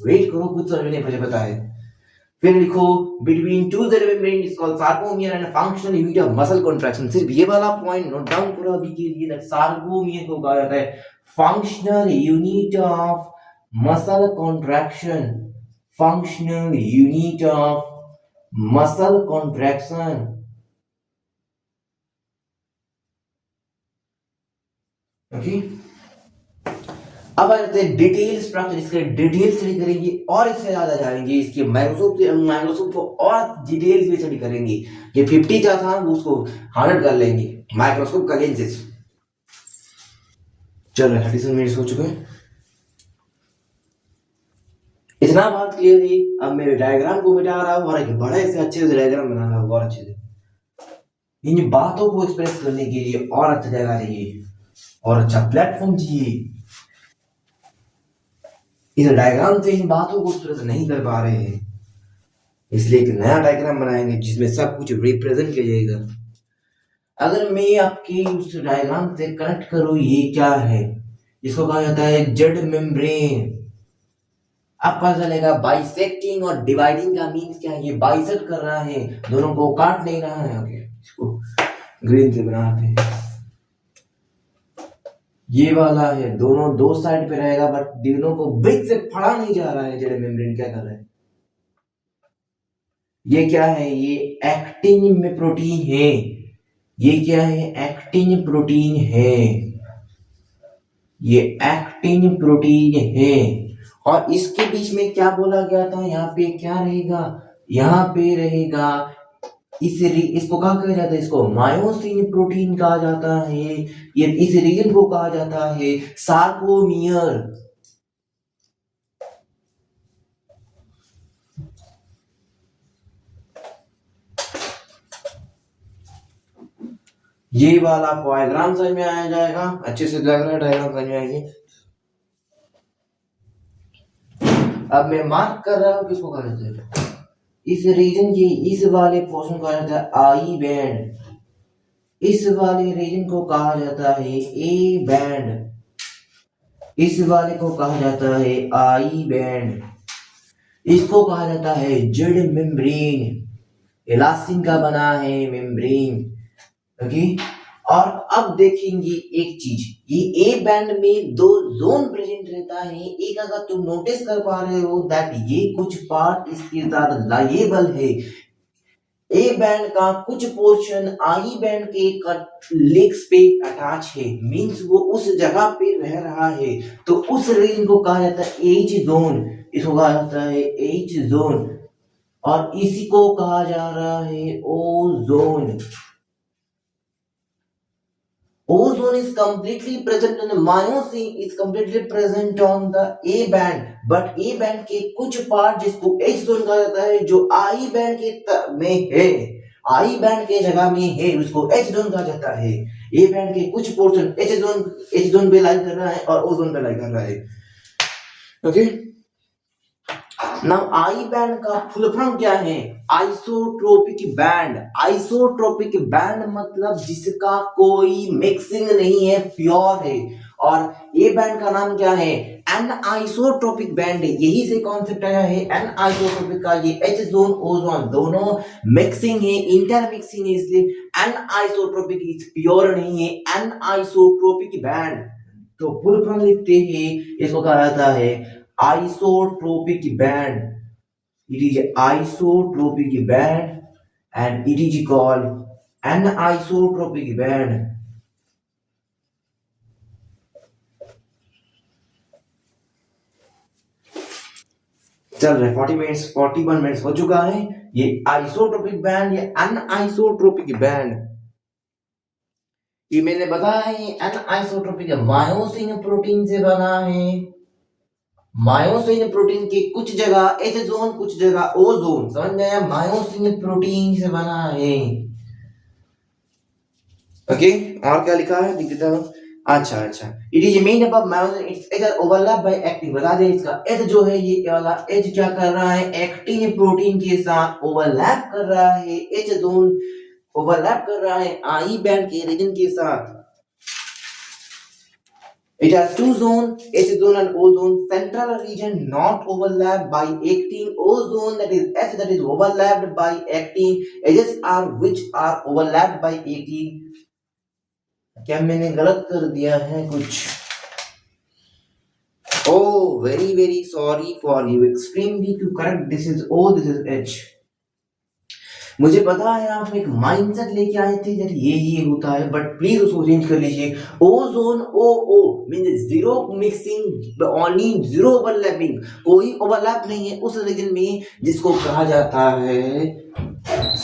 वेट करो, कुछ समझ नहीं मुझे पता है। फिर लिखो between two Z membrane is called sarcomere and functional unit of muscle contraction. सिर्फ ये वाला पॉइंट नोट डाउन करो अभी के लिए, दैट सार्कोमियर को कहा जाता है functional unit of muscle contraction, functional unit of muscle contraction। Okay, अब आ जाते हैं डिटेल स्ट्रक्चर। इसके डिटेल स्टडी करेंगे और इससे ज्यादा जाएंगे, इसके माइक्रोस्कोप को और डिटेल में स्टडी करेंगे। ये 50 का था, उसको 100 कर लेंगे माइक्रोस्कोप का लेंसेज। चलो 37 मिनट हो चुके हैं, इतना बात क्लियर है। अब मैं डायग्राम को मिटा रहा हूँ और एक बड़े से अच्छे से डायग्राम बना रहा हूँ, और अच्छे से इन बातों को एक्सप्रेस करने के लिए और अच्छा जगह चाहिए और अच्छा प्लेटफॉर्म चाहिए। इस डायग्राम से इन बातों को एक्सप्रेस नहीं कर पा रहे हैं, इसलिए एक नया डायग्राम बनाएंगे जिसमें सब कुछ रिप्रेजेंट किया जाएगा। अगर मैं आपके उस डायग्राम से कनेक्ट करूँ, ये क्या है, इसको कहा जाता है जेड मेम्ब्रेन। अब पता चलेगा बाइसेक्टिंग और डिवाइडिंग का मीन्स क्या है। ये बाइसेक्ट कर रहा है, दोनों को काट नहीं रहा है। ओके, इसको ग्रीन से बनाते हैं। ये वाला है, दोनों दो साइड पे रहेगा, बट दोनों को बीच से फाड़ा नहीं जा रहा है। जेड मेम्ब्रेन क्या कर रहा है, ये क्या है, ये एक्टिन में प्रोटीन है। ये क्या है, एक्टिन प्रोटीन है, ये एक्टिन प्रोटीन है। और इसके बीच में क्या बोला गया था, यहाँ पे क्या रहेगा, यहाँ पे रहेगा इसको कहा कहा जाता है, इसको मायोसिन प्रोटीन कहा जाता है। ये इस रीजन को कहा जाता है सार्कोमियर। ये वाला डायग्राम समझ में आ जाएगा, अच्छे से लग रहा है, डायग्राम समझ में आएगी। अब मैं मार्क कर रहा हूं, किसको कहा जाता है, इस रीजन के इस वाले पोर्शन को कहा जाता है आई बैंड, इस वाले रीजन को कहा जाता है ए बैंड, इस वाले को कहा जाता है आई बैंड, इसको कहा जाता है जेड मेम्ब्रेन, इलास्टिन का बना है मेम्ब्रेन। ओके, और अब देखेंगे एक चीज, ये ए बैंड में दो जोन प्रेजेंट रहता है। एक अगर तुम नोटिस कर पा रहे हो दैट ये कुछ पार्ट इसके साथ लाइएबल है, ए बैंड का कुछ पोर्शन आई बैंड के लेग्स पे अटैच है, मींस वो उस जगह पे रह रहा है, तो उस रीजन को कहा जाता है एच जोन, इसको कहा जाता है एच जोन, और इसी को कहा जा रहा है ओ zone. Ozone is completely present in the Miocene is completely present on the A band, but A band के कुछ पार्ट जिसको H zone कहा जाता है जो I band के में है, I band के जगह में है उसको H zone कहा जाता है। A band के कुछ पोर्शन H zone पे लाई कर रहा है और O zone पे लाई कर रहा है। ओके, नाउ आई बैंड का फुल फॉर्म क्या है? Isotropic band. आइसोट्रोपिक बैंड मतलब जिसका कोई मिक्सिंग नहीं है, प्योर है। और ए बैंड का नाम क्या है? Anisotropic band. यही से कॉन्सेप्ट आया है एन आइसोट्रोपिक का। ये एच जोन ओ जोन दोनों मिक्सिंग है, इंटर मिक्सिंग है, इसलिए एन आइसोट्रोपिक इज प्योर नहीं है, एन आइसोट्रोपिक बैंड। तो फुल फॉर्म लिखते हैं, इसको कहा जाता है isotropic band. It is isotropic band and it is called anisotropic band. चल रहे 41 मिनट्स हो चुका है। ये आइसोट्रोपिक बैंड, ये अनआइसोट्रोपिक बैंड, ये मैंने बताया है अनआइसोट्रोपिक मायोसिन प्रोटीन से बना है। मायोसिन प्रोटीन की कुछ जगह एच जोन कुछ जगह ओ जोन, समझ में आया? मायोसिन प्रोटीन से बना है। ओके, और क्या लिखा है दिख देता हूं। अच्छा, it is main above myosin, its edge overlap by actin. बता दे इसका एज जो है, ये वाला एज क्या कर रहा है? एक्टिन प्रोटीन के साथ ओवरलैप कर रहा है। एच जोन ओवरलैप कर रहा है आई बैंड के रीजन के साथ। It has two zones, H zone and O zone. Central region not overlapped by actin. O zone that is H that is overlapped by actin. Edges are which are overlapped by actin. क्या मैंने गलत कर दिया है कुछ? Oh, very sorry for you. Extremely to correct. This is O, this is H. मुझे पता है आप एक माइंडसेट लेके आए थे जब ये होता है, बट प्लीज उसको चेंज कर लीजिए। Ozone O O means zero mixing, only zero overlapping, कोई ओवरलैप नहीं है उस रीजन में जिसको कहा जाता है,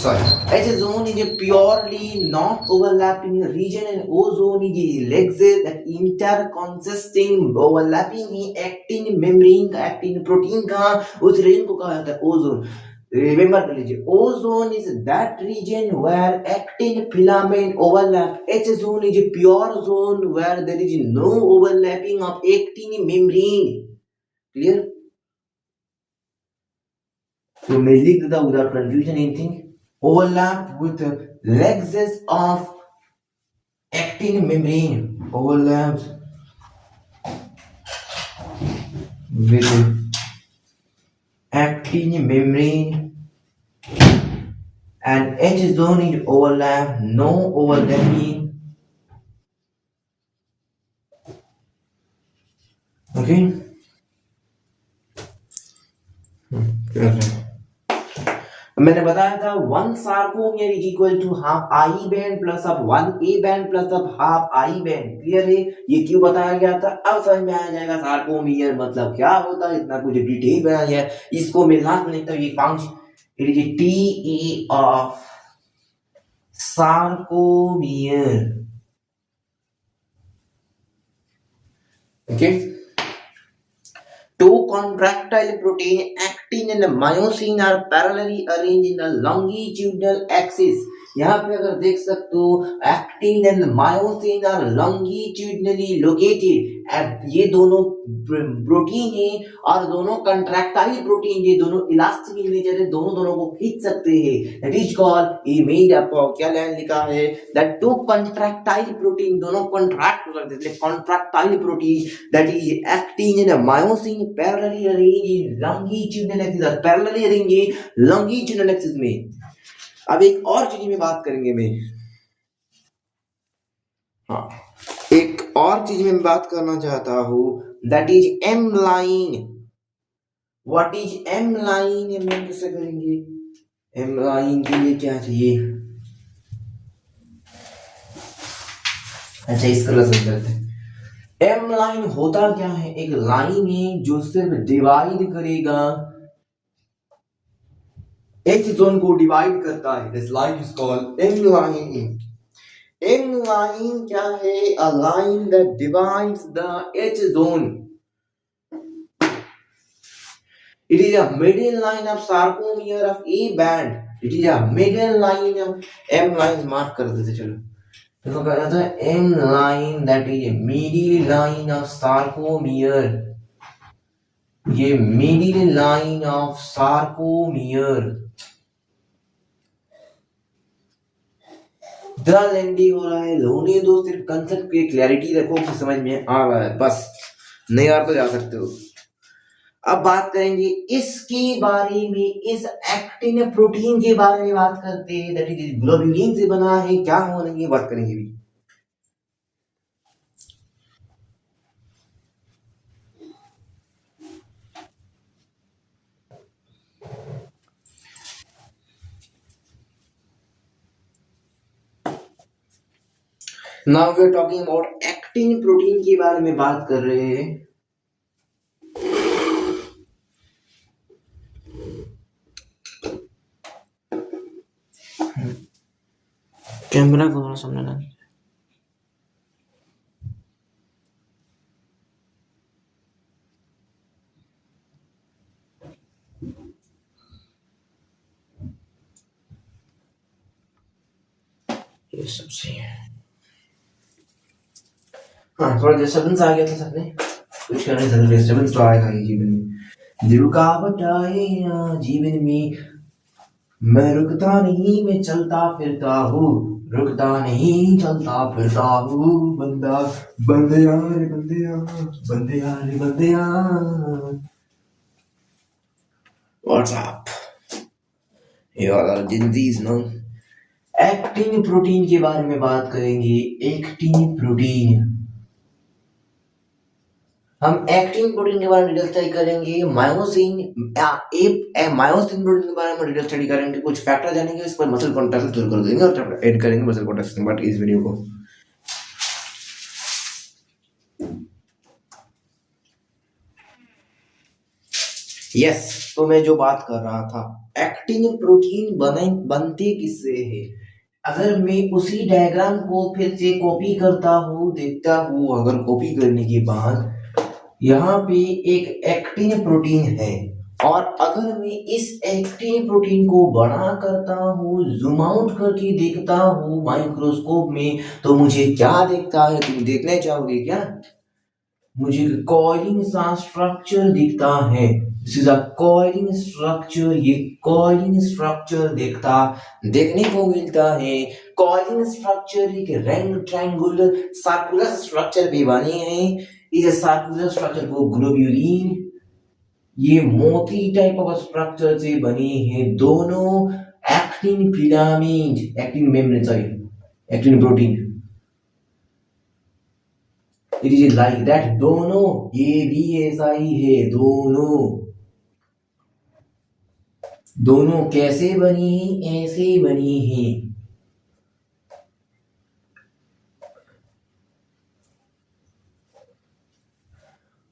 sorry, H zone is a purely not overlapping region and O zone is a legs that inter consisting overlapping actin membrane का, एक्टिन प्रोटीन का, उस रीजन को कहा जाता है ओजोन। रिमेंबर कर लीजिए, ozone is that region where actin filament overlap. H zone is a pure zone where there is no overlapping of actin membrane. Clear? तो मैं लिख देता हूं without confusion anything, overlap with legs of actin membrane, overlaps with actin membrane, and H zone is overlap, no overlapping. Okay. मैंने बताया था one sarcomere is equal to half I band plus of one A band plus of half I band. Clear है? ये क्यों बताया गया था? अब समझ में आ जाएगा सार्कोमियर मतलब क्या होता है। इतना कुछ डिटेल बनाया गया है, इसको मैं लास्ट में लिखता हूँ, ये function it is T A of sarcomere. Okay, two contractile protein act actin and myosin are parallelly arranged in the longitudinal axis. यहाँ पे अगर देख सकते हो actin and myosin are longitudinally located. ये दोनों प्रोटीन है और दोनों कंट्रैक्टाइल प्रोटीन, ये दोनों इलास्टिक इन नेचर है, दोनों दोनों को खींच सकते हैं। दैट इज कॉल्ड ये मेड अप ऑफ, क्या लाइन लिखा है, दैट टू कंट्रैक्टाइल प्रोटीन, दोनों कंट्रैक्ट हो सकते हैं, contractile protein that is actin and myosin parallelly arranged in longitudinal axis, parallelly arranged in longitudinal axis में। अब एक और चीज में बात करेंगे में, हाँ एक और चीज में बात करना चाहता हूं, that is M line. What is M line, M line कैसे करेंगे, एम लाइन के लिए क्या चाहिए, अच्छा इसको समझ करते हैं। एम लाइन होता क्या है, एक लाइन है जो सिर्फ डिवाइड करेगा, एच जोन को डिवाइड करता है, this line is called M line. M line क्या है, a line that divides the H zone. It is a middle line of sarcomere of A band, it is a middle line of, M line mark कर देते चलो, देखो क्या कहता है, M line that is middle line of sarcomere, ये middle line of sarcomere. The लेंडी हो रहा है, लोने दो, सिर्फ कंसेप्ट की क्लैरिटी रखो कि समझ में आ रहा है बस, नहीं आ तो जा सकते हो। अब बात करेंगे इसके बारे में, इस एक्टिन प्रोटीन के बारे में बात करते हैं, दैट इज ग्लोब्यूलिन से बना है, क्या होने की बात करेंगे भी। Now we are talking about actin protein के बारे में बात कर रहे हैं। कैमरा को थोड़ा सामने ला, ये सब सही है। हाँ थोड़ा डिस्टर्बेंस आ गया था सबने, कुछ करने से डिस्टर्बेंस तो आएगा ही जीवन में, रुकावट आए जीवन में, मैं रुकता नहीं, मैं चलता फिरता हूँ, रुकता नहीं चलता फिरता हूँ, बंदा बंदिया रे बंदिया, बंदिया रे बंदिया। What's up? You all are जिंदीज नो। एक्टिन प्रोटीन के बारे में बात करेंगे। एक्टिन प्रोटीन, हम एक्टिन प्रोटीन के बारे में डिटेल स्टडी करेंगे, मायोसिन मायोसिन प्रोटीन के बारे में डिटेल स्टडी करेंगे, कुछ फैक्टर जानेंगे, इस पर मसल कॉन्ट्रैक्शन शुरू कर देंगे और ऐड करेंगे मसल कॉन्ट्रैक्शन बट इस वीडियो को। यस तो मैं जो बात कर रहा था, एक्टिन प्रोटीन बनते किससे है। अगर मैं उसी डायग्राम को फिर से कॉपी करता हूँ, देखता हूँ, अगर कॉपी करने के बाद यहाँ पे एक एक्टिन प्रोटीन है, और अगर मैं इस एक्टिन प्रोटीन को बड़ा करता हूँ, जूम आउट करके देखता हूँ माइक्रोस्कोप में, तो मुझे क्या दिखता है, तुम देखना चाहोगे क्या। मुझे कॉइलिंग सा स्ट्रक्चर दिखता है, this is a coiling structure, ये कॉइलिंग स्ट्रक्चर देखने को मिलता है। कॉइलिंग स्ट्रक्चर एक रेक्टेंगुलर सर्कुलर स्ट्रक्चर भी बने हैं, इस सर्कुलर स्ट्रक्चर को ग्लोब्यूलिन, ये मोती टाइप ऑफ स्ट्रक्चर से बने हैं, दोनों actin filament, actin membrane, sorry actin protein, it is like that, दोनों, ये भी ऐसा ही है, दोनों कैसे बनी है, ऐसे बनी है।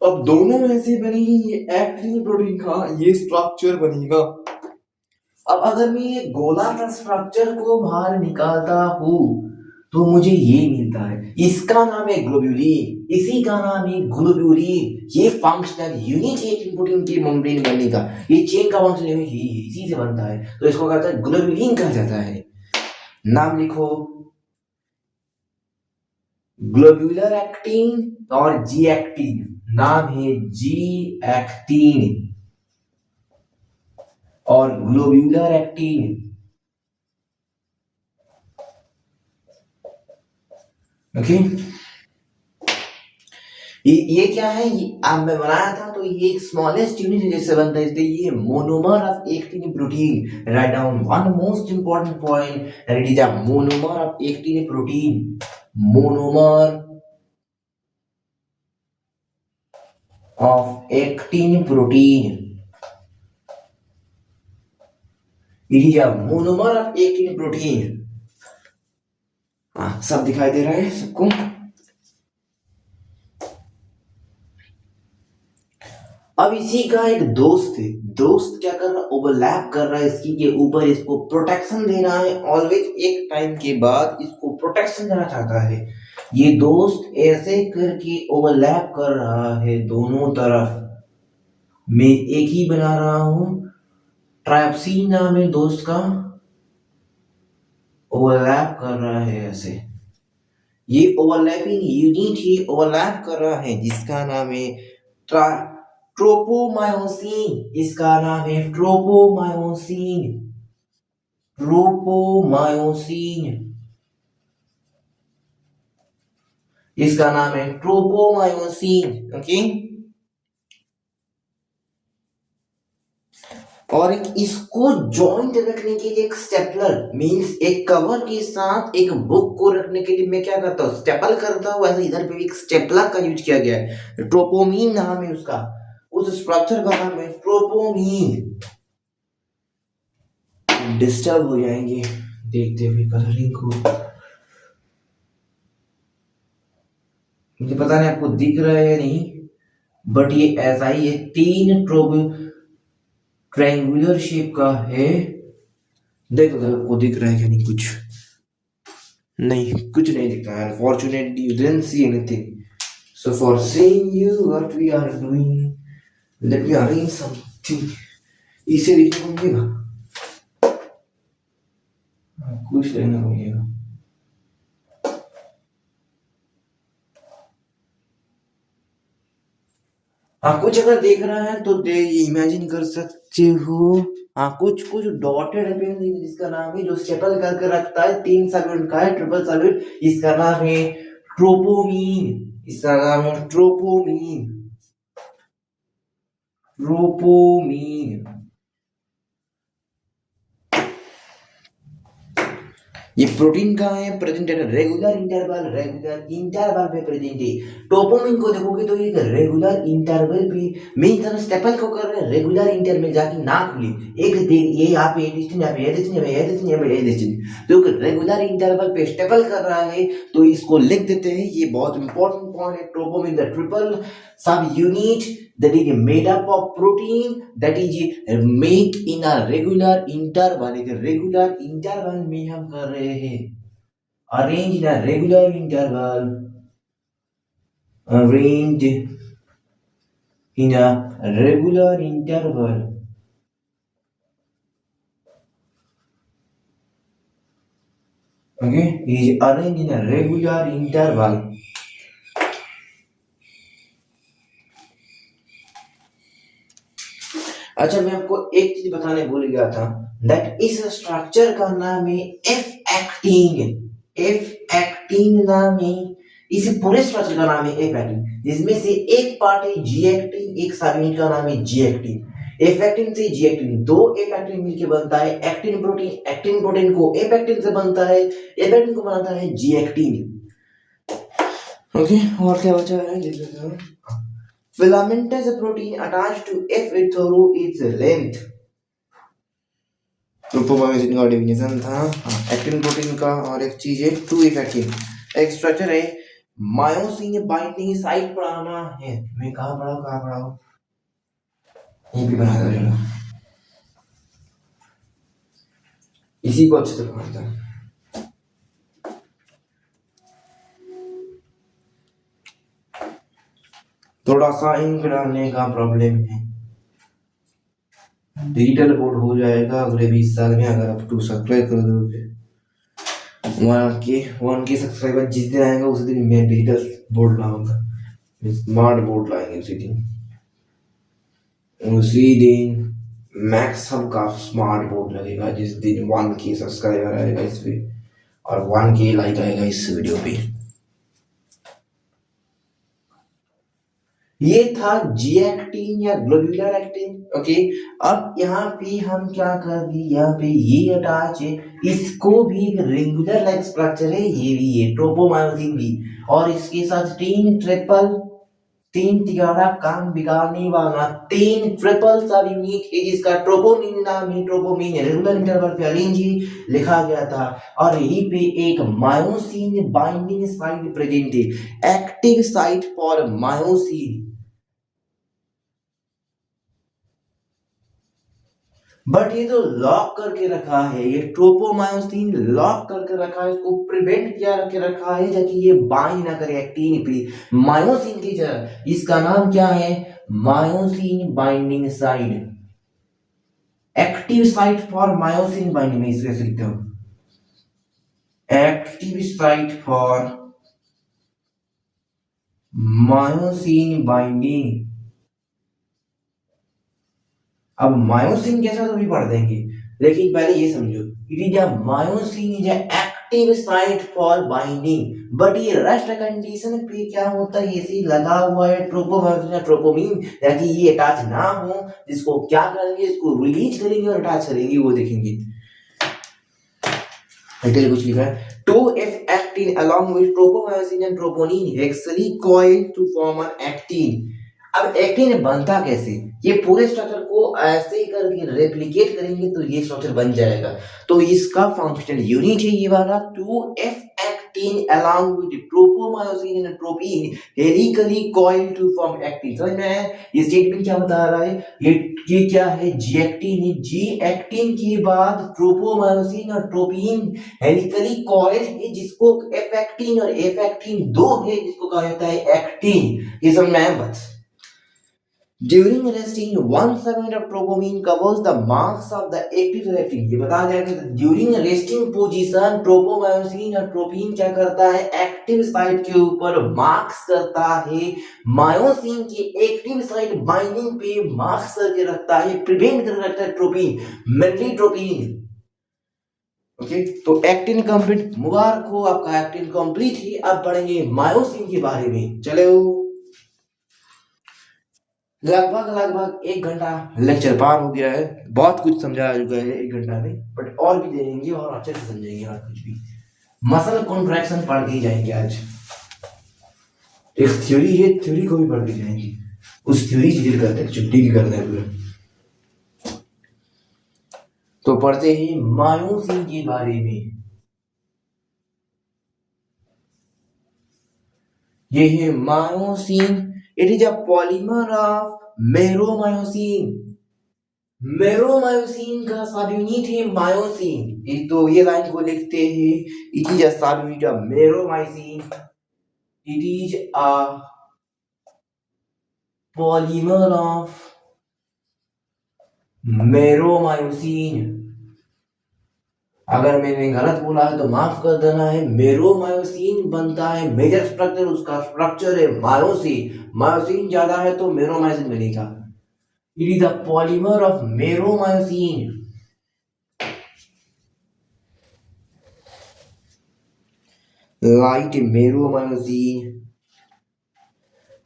अब दोनों ऐसे बनी है, ये एक्टिन प्रोटीन का ये स्ट्रक्चर बनेगा। अब अगर मैं ये गोलाकार स्ट्रक्चर को बाहर निकालता हूं तो मुझे ये मिलता है, इसका नाम है ग्लोब्यूलिन। इसी का नाम है ग्लोब्यूलिन। ये फंक्शनल यूनिट है एक प्रोटीन की मेम्ब्रेन बनने का, ये चेन का फंक्शनल यूनिट इसी से बनता है, तो इसको कहता है ग्लोब्यूलिन कहा जाता है। नाम लिखो, ग्लोब्यूलर एक्टिन और जी एक्टिन, नाम है जी एक्टिन और ग्लोब्यूलर एक्टिन। ओके, ये क्या है, ये अब मैं बनाया था तो ये एक स्मॉलेस्ट यूनिट है जिससे बनता है, इसलिए ये monomer of actin protein. Write down one most important point, that it is a monomer of actin protein. Monomer of actin protein. It is a monomer of actin protein. हाँ, सब दिखाई दे रहा है सबको। अब इसी का एक दोस्त है, दोस्त क्या कर रहा है, ओवरलैप कर रहा है इसकी के ऊपर, इसको प्रोटेक्शन दे रहा है। ऑलवेज एक टाइम के बाद इसको प्रोटेक्शन देना चाहता है। ये दोस्त ऐसे करके ओवरलैप कर रहा है दोनों तरफ। मैं एक ही बना रहा हूं, ट्राइप्सिन नाम है दोस्त का, ओवरलैप कर रहा है ऐसे। ये ओवरलैपिंग यूनिट ही ओवरलैप कर रहा है जिसका नाम है ट्रोपोमायोसिन। इसका नाम है ट्रोपोमायोसिन, ट्रोपोमायोसिन, इसका नाम है ट्रोपोमायोसिन। ओके, और इसको जॉइंट रखने के लिए एक स्टेपलर मींस एक कवर के साथ एक बुक को रखने के लिए मैं क्या करता हूँ, स्टेपल करता हूँ। ऐसे इधर पे भी एक स्टेपलर का यूज किया गया है, ट्रोपोमीन नाम है उसका, उस स्ट्रक्चर का नाम है ट्रोपोमीन। डिस्टर्ब हो जाएंगे देखते हुए कलरिंग को, मुझे पता नहीं आपको दिख रहा है या नहीं, बट ये ऐसा ही है, तीन ट्रायंगुलर शेप का है। देखो आपको दिख रहा है या नहीं, कुछ नहीं, कुछ नहीं दिखता है। Fortunately you didn't see anything, so for seeing you what we are doing, let me arrange something। इसे देखने को मिलेगा, कुछ देखने को मिलेगा। हाँ, कुछ अगर देख रहा है तो दे इमेजिन कर सकते हो। हाँ, कुछ कुछ डॉटेड पेन जिसका नाम है, जो स्टेपल करके रखता है, तीन सॉल्वेंट का है, ट्रिपल सॉल्वेंट, इसका नाम है ट्रोपोमीन। इसका नाम है ट्रोपोमीन, ट्रोपोमीन। ये प्रोटीन कहाँ है, प्रेजेंट है रेगुलर इंटरवल पे प्रेजेंट है। टोपोमिन को देखोगे तो ये रेगुलर इंटरवल पे मीन तरह स्टेपल को कर रहे हैं, रेगुलर इंटरवल में जाके ना खुली एक दे, ये यहाँ पे एडिशन, यहाँ पे एडिशन, यहाँ पे एडिशन, यहाँ पे एडिशन, तो रेगुलर इंटरवल पे स्टेपल कर रहा है, तो इसको लिख देते हैं। ये बहुत इंपॉर्टेंट पॉइंट है, troponin the triple subunit that is made up of protein that is make in a regular interval। एक regular interval में हम कर रहे हैं, arrange in a regular interval, arrange in a regular interval। okay, is arranged in a regular interval। अच्छा, मैं आपको एक चीज बताने भूल गया था, दैट इस स्ट्रक्चर का नाम है एफ एक्टिन। एफ एक्टिन नाम है, इस पूरे स्ट्रक्चर का नाम है एफ एक्टिन, जिसमें से एक पार्ट है जी एक्टिन, एक सब यूनिट का नाम है जी एक्टिन। एफ एक्टिन से जी एक्टिन, दो एफ एक्टिन मिलकर बनता है एक्टिन प्रोटीन। एक्टिन प्रोटीन को एफ एक्टिन से बनता है, एफ एक्टिन को बनाता है जी एक्टिन। ओके, और क्या बचा है लिख लेता हूं। Filamentous protein attached to F through its length। Tropomyosin का डेफिनेशन था, एक्टिन प्रोटीन का, और एक चीज है टू एफ एक्टिन, एक स्ट्रक्चर है मायोसिन बाइंडिंग साइट पढ़ाना है। मैं कहाँ पढ़ाऊँ, यहीं पे पढ़ा दो चलो, इसी को अच्छे से पढ़ाता है। थोड़ा सा इंक डालने का प्रॉब्लम है। डिजिटल बोर्ड हो जाएगा अगले 20 साल में अगर आप टू सब्सक्राइब कर दोगे। वन के सब्सक्राइबर जिस दिन आएगा उस दिन मैं डिजिटल बोर्ड लाऊंगा, स्मार्ट बोर्ड लाएंगे उसी दिन मैक्स हम का स्मार्ट बोर्ड लगेगा जिस दिन 1K सब्सक्राइबर आएगा इस पे और 1K लाइक आएगा इस वीडियो पे। ये था जी एक्टिन या ग्लोब्यूलर एक्टिन। ओके, अब यहाँ पे हम क्या कर दिए, यहाँ पे ये अटैच है, इसको भी एक रेंगुलर लाइक स्ट्रक्चर है, ये भी है ट्रोपोमायोसिन भी, और इसके साथ तीन तिगाड़ा काम बिगाड़ने वाला 3 ट्रिपल सब यूनिट है जिसका ट्रोपोमिन नाम है। ट्रोपोमिन रेगुलर इंटरवल पे अरेंज ही लिखा गया था और यहीं पे एक मायोसिन बाइंडिंग साइट प्रेजेंट है, active site for myosin. But ये तो लॉक करके रखा है, ये ट्रोपोमायोसिन लॉक करके रखा है, इसको प्रिवेंट किया रखे रखा है ताकि ये बाइंड ना करे एक्टिन पे मायोसिन की जगह। इसका नाम क्या है, myosin binding site, active site for myosin binding में इसके लिखते हो, active site for myosin binding. अब मायोसिन कैसा तो भी पढ़ देंगे, लेकिन पहले ये समझो, it is a myosin is active site for binding. But ये रेस्ट कंडीशन पे क्या होता है, ऐसे लगा हुआ है ट्रोपोमायोसिन या ट्रोपोमिन, ताकि ये अटैच ना हो, जिसको क्या करेंगे, इसको रिलीज करेंगे और अटैच करेंगे, वो देखेंगे। कुछ लिखा है 2F actin along with tropomyosin and troponin hexally coiled to form an actin। अब एक्टिन बनता कैसे, ये पूरे स्ट्रक्चर को ऐसे ही करके रेप्लिकेट करेंगे तो ये स्ट्रक्चर बन जाएगा। तो इसका फंक्शनल यूनिट है ये वाला 2F actin along with tropomyosin and tropin helically coiled to form actin। समझ में आया? ये स्टेटमेंट क्या बता रहा है, ये क्या है, जी एक्टिन है, जी एक्टिन के बाद ट्रोपोमायोसिन और ट्रोपिन हेलिकली कॉइल्ड है, जिसको एफ एक्टिन और एफ एक्टिन 2 है जिसको कहा जाता है एक्टिन। ये समझ में आया? बस During resting, 1/7 of tropomine covers the marks of the active actin। ये बता दिया कि ड्यूरिंग रेस्टिंग पोजीशन ट्रोपोमायोसिन और ट्रोपिन क्या करता है, एक्टिव साइट के ऊपर मार्क्स करता है, मायोसिन की एक्टिव साइट बाइंडिंग पे मार्क्स करके रखता है, प्रिवेंट कर रखता है ट्रोपिन, मेनली ट्रोपिन। ओके, तो एक्टिन कंप्लीट, मुबारक हो आपका एक्टिन कंप्लीट ही। अब पढ़ेंगे मायोसिन के बारे में। चलो, लगभग 1 घंटा लेक्चर पार हो गया है, बहुत कुछ समझाया चुका है 1 घंटा में, बट और भी देंगे और अच्छे से समझेंगे। और कुछ भी मसल कॉन्ट्रैक्शन पढ़ के ही जाएंगे आज। एक थ्योरी है, थ्योरी को भी पढ़ के जाएंगे, उस थ्योरी से डील करते हैं, डील करते हैं पूरा। तो पढ़ते हैं मायोसिन के बारे में। ये है myosin, it is a polymer of meromyosin. Meromyosin का सब यूनिट है मायोसिन। एक तो ये लाइन को लिखते हैं, it is a subunit of meromyosin, it is a polymer of meromyosin. अगर मैंने गलत बोला है तो माफ कर देना है। मेरोमायोसिन बनता है, मेजर स्ट्रक्चर उसका स्ट्रक्चर है मायोसिन, मायोसिन ज्यादा है तो मेरोमायोसिन बनेगा। It is the polymer of meromyosin. Light meromyosin,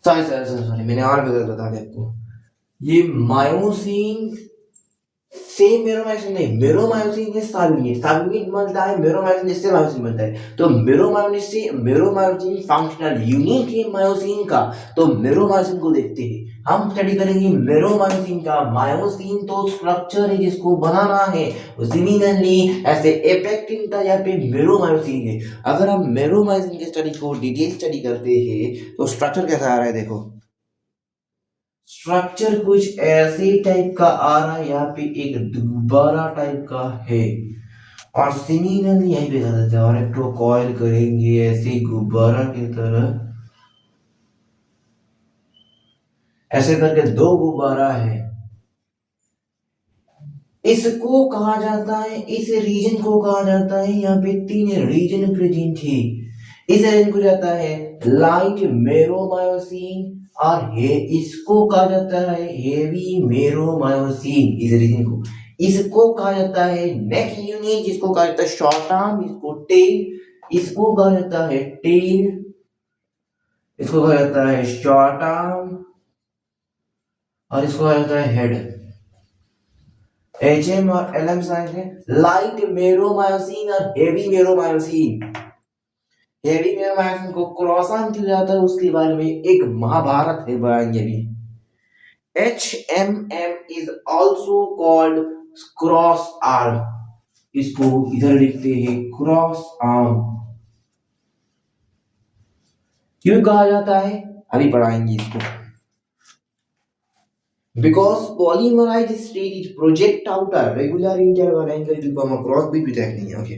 sorry मैंने और भी गलत बता दिया आपको। ये मायोसिन सेम मेरोमायोसिन नहीं, मेरोमायोसिन इज सब यूनिट बनता है, मेरोमायोसिन इससे मायोसिन बनता है। तो मेरोमायोसिन फंक्शनल यूनिट है मायोसिन का। तो मेरोमायोसिन को देखते हैं, हम स्टडी करेंगे मेरोमायोसिन का। मायोसिन तो स्ट्रक्चर है जिसको बनाना है, सिमिलरली ऐसे एपेक्टिन का यहाँ पे मेरोमायोसिन है। अगर हम मेरोमायोसिन के स्टडी को डिटेल स्टडी करते हैं तो स्ट्रक्चर कैसा आ रहा है, देखो स्ट्रक्चर कुछ ऐसे टाइप का आ रहा है, यहाँ पे एक गुब्बारा टाइप का है, और सिमिलरली यहीं पे कर देते हैं और इलेक्ट्रोकॉइल करेंगे ऐसे गुब्बारा की तरह। ऐसे करके दो गुब्बारा है, इसको कहा जाता है, इस रीजन को कहा जाता है, यहाँ पे तीन रीजन प्रेजेंट है, इस रीजन को जाता है लाइट मेरोमायोसिन, और इसको कहा जाता है हेवी मेरोमायोसिन, इस रीजन को। इसको कहा जाता है नेक यूनिट, जिसको कहा जाता है शॉर्ट आर्म, इसको टेल, इसको कहा जाता है टेल, इसको कहा जाता है शॉर्ट आर्म, और इसको कहा जाता है हेड। एचएम और एलएम साइड है लाइट मेरोमायोसिन और हेवी मेरोमायोसिन। हेवी मेरोमायोसिन को क्रॉस आर्म किया जाता है, उसके बारे में एक महाभारत है, बताएंगे अभी। HMM is also called cross arm, इसको इधर लिखते हैं क्रॉस आर्म। क्यों कहा जाता है अभी पढ़ाएंगे इसको। Because polymerized state is project out a regular interval angle to form a cross भी तय नहीं है। ओके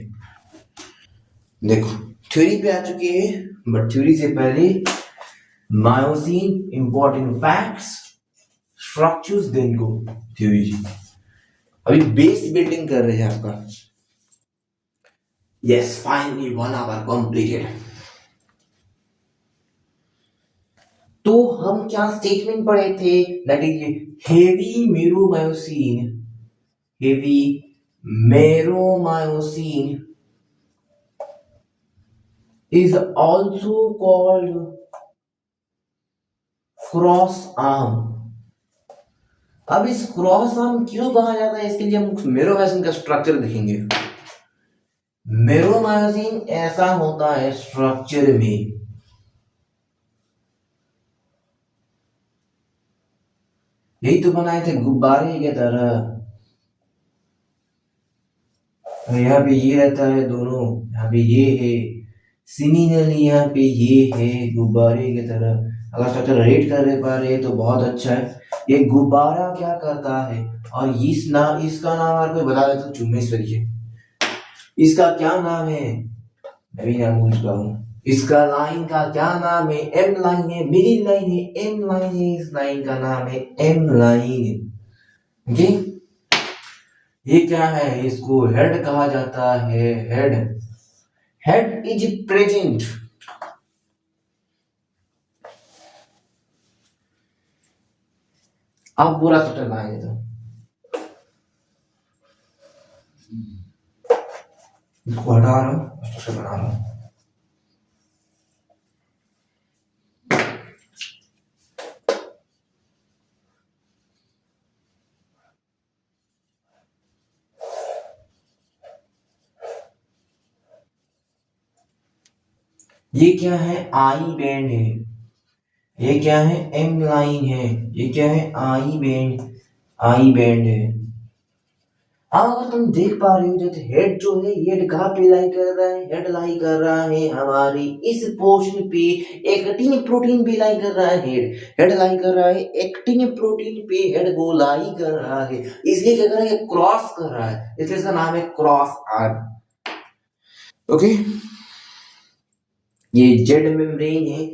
देखो थ्योरी पे आ चुके हैं, बट थ्योरी से पहले myosin important facts structures, then को थ्योरी। अभी बेस बिल्डिंग कर रहे हैं आपका। Yes finally 1 hour completed. तो हम क्या स्टेटमेंट पढ़े थे, that is heavy meromyosin, heavy meromyosin is also called cross arm. अब इस क्रॉस आर्म क्यों कहा जाता है, इसके लिए हम मेरोमायोसिन का स्ट्रक्चर देखेंगे। मेरोमायोसिन ऐसा होता है स्ट्रक्चर में, यही तो बनाए थे गुब्बारे की तरह। यहाँ पे ये रहता है दोनों, यहाँ पे ये है सिमिलरली, यहाँ पे ये है गुब्बारे की तरह। अगर स्ट्रक्चर रेड कर पा रहे तो बहुत अच्छा है। ये गुब्बारा क्या करता है, और इसका नाम अगर कोई बता दे तो चुम्बेश्वरी है। इसका क्या नाम है, मैं भी नाम भूल चुका हूँ। इसका लाइन का क्या नाम है, एम लाइन है, मिडिल लाइन है, एम लाइन है, इस लाइन का नाम है एम लाइन। ओके ये क्या है, इसको हेड कहा जाता है, हेड। हेड इज प्रेजेंट, आप पूरा स्ट्रक्चर बनाएंगे तो इसको हटा रहा हूँ, स्ट्रक्चर बना रहा हूँ। ये क्या है, आई बैंड है, ये क्या है, एम लाइन है, ये क्या है, आई बैंड, आई बैंड है। अब अगर तुम देख पा रहे हो, जो हेड जो है, हेड कहाँ पे लाई कर रहा है, हेड लाई कर रहा है हमारी इस पोर्शन पे, एक्टिन प्रोटीन पे लाई कर रहा है, हेड हेड लाई कर रहा है एक्टिन प्रोटीन पे, हेड को लाई कर रहा है, इसलिए क्या कर रहा है, क्रॉस कर रहा है, इसलिए इसका नाम है क्रॉस आर्म। ओके ये जेड मेम्ब्रेन है,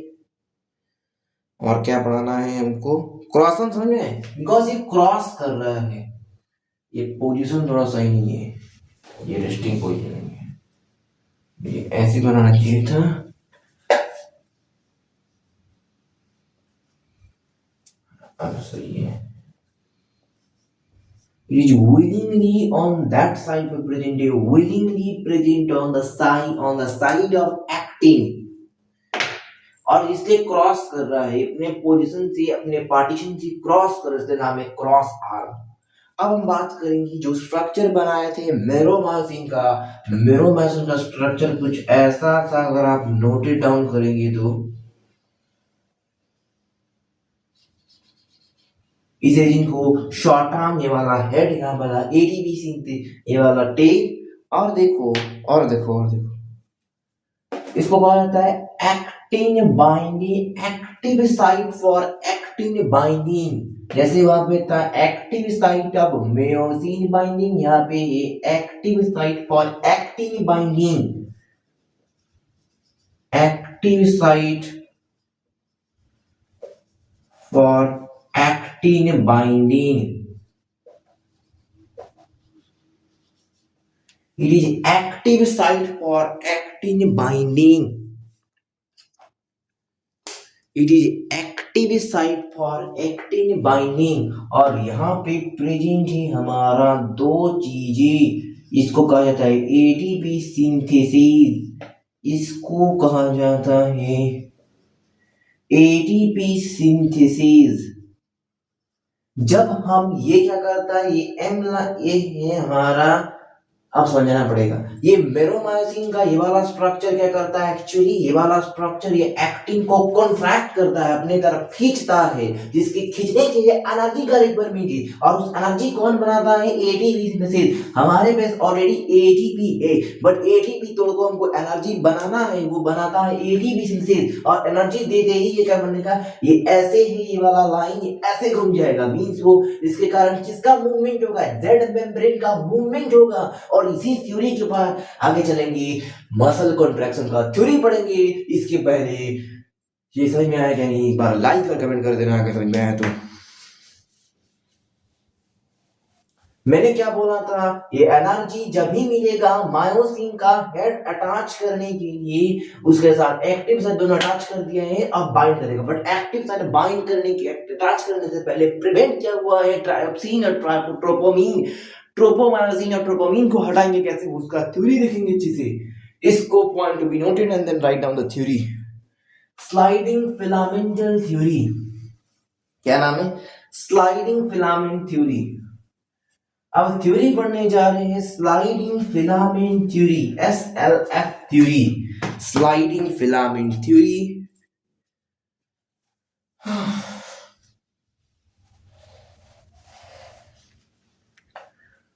और क्या पढ़ाना है हमको, क्रॉस आर्म समझ में, बिकॉज ये क्रॉस कर रहा है, ये पोजीशन थोड़ा सही नहीं है, ये रेस्टिंग पोजीशन नहीं है, ये ऐसे बनाना चाहिए था। अब सही है। It is willingly on that side present, willingly present on the side of acting, और इसलिए क्रॉस कर रहा है, अपने पोजीशन से, अपने पार्टीशन से क्रॉस कर, इसलिए नाम है क्रॉस आर्म। अब हम बात करेंगे जो स्ट्रक्चर बनाए थे मेरोमायोसिन का। मेरोमायोसिन का स्ट्रक्चर कुछ ऐसा था, अगर आप नोटेड डाउन करेंगे तो इस रीजन को शॉर्ट आर्म, ये वाला हेड, यहाँ वाला एटीबी सिंथे, ये वाला टेल, और देखो और देखो और देखो, इसको कहा जाता है actin binding, active site for actin binding. जैसे वहां पे था एक्टिव साइट ऑफ मेयोसिन बाइंडिंग, यहाँ पे ये active site for actin binding, active site for actin binding. It is active site for actin binding. It is active site for actin binding. और यहाँ पे प्रेजेंट है हमारा दो चीजें, इसको कहा जाता है एटीपी सिंथेसिस, इसको कहा जाता है एटीपी सिंथेसिस। जब हम ये क्या करता है, ये है हमारा, अब समझना पड़ेगा, ये मेरोमायोसिन का ये वाला स्ट्रक्चर क्या करता है, एक्चुअली ये वाला स्ट्रक्चर ये एक्टिन को कॉन्ट्रैक्ट करता है, अपने तरफ खींचता है, जिसके खींचने के लिए एनर्जी का रिक्वायरमेंट है, और उस एनर्जी कौन बनाता है, एटीपी सिंथेसिस। हमारे पास ऑलरेडी एटीपी है, बट एटीपी तोड़ को हमको एनर्जी बनाना है, वो बनाता है एटीपी सिंथेसिस, और एनर्जी दे दे ही ये क्या बनेगा, ये ऐसे ही ये वाला लाइन ये ऐसे घूम जाएगा, मींस वो इसके कारण किसका मूवमेंट होगा, जेड मेम्ब्रेन का मूवमेंट होगा। और इसी थ्योरी के बाद आगे चलेंगे, मसल कॉन्ट्रैक्शन का थ्योरी पढ़ेंगे। इसके पहले ये समझ में आया क्या नहीं, एक बार लाइक और कमेंट कर देना अगर समझ में आया तो। मैंने क्या बोला था, ये एनर्जी जब भी मिलेगा मायोसिन का हेड अटैच करने के लिए, उसके साथ एक्टिव साइट दोनों अटैच कर दिया है, अब बाइंड करेगा, बट एक्टिव साइट बाइंड करने के अटैच करने से पहले प्रिवेंट क्या हुआ है, ट्रायोप्सिन और ट्रोपोमीन, ट्रोपोमायोसिन और ट्रोपोमीन को हटाएंगे कैसे, उसका थ्योरी देखेंगे अच्छे से। इसको point to be noted and then write down the theory. Sliding filamental theory, क्या नाम है, स्लाइडिंग फिलामेंट थ्योरी। अब थ्योरी पढ़ने जा रहे हैं sliding filament theory, SLF theory, sliding filament theory.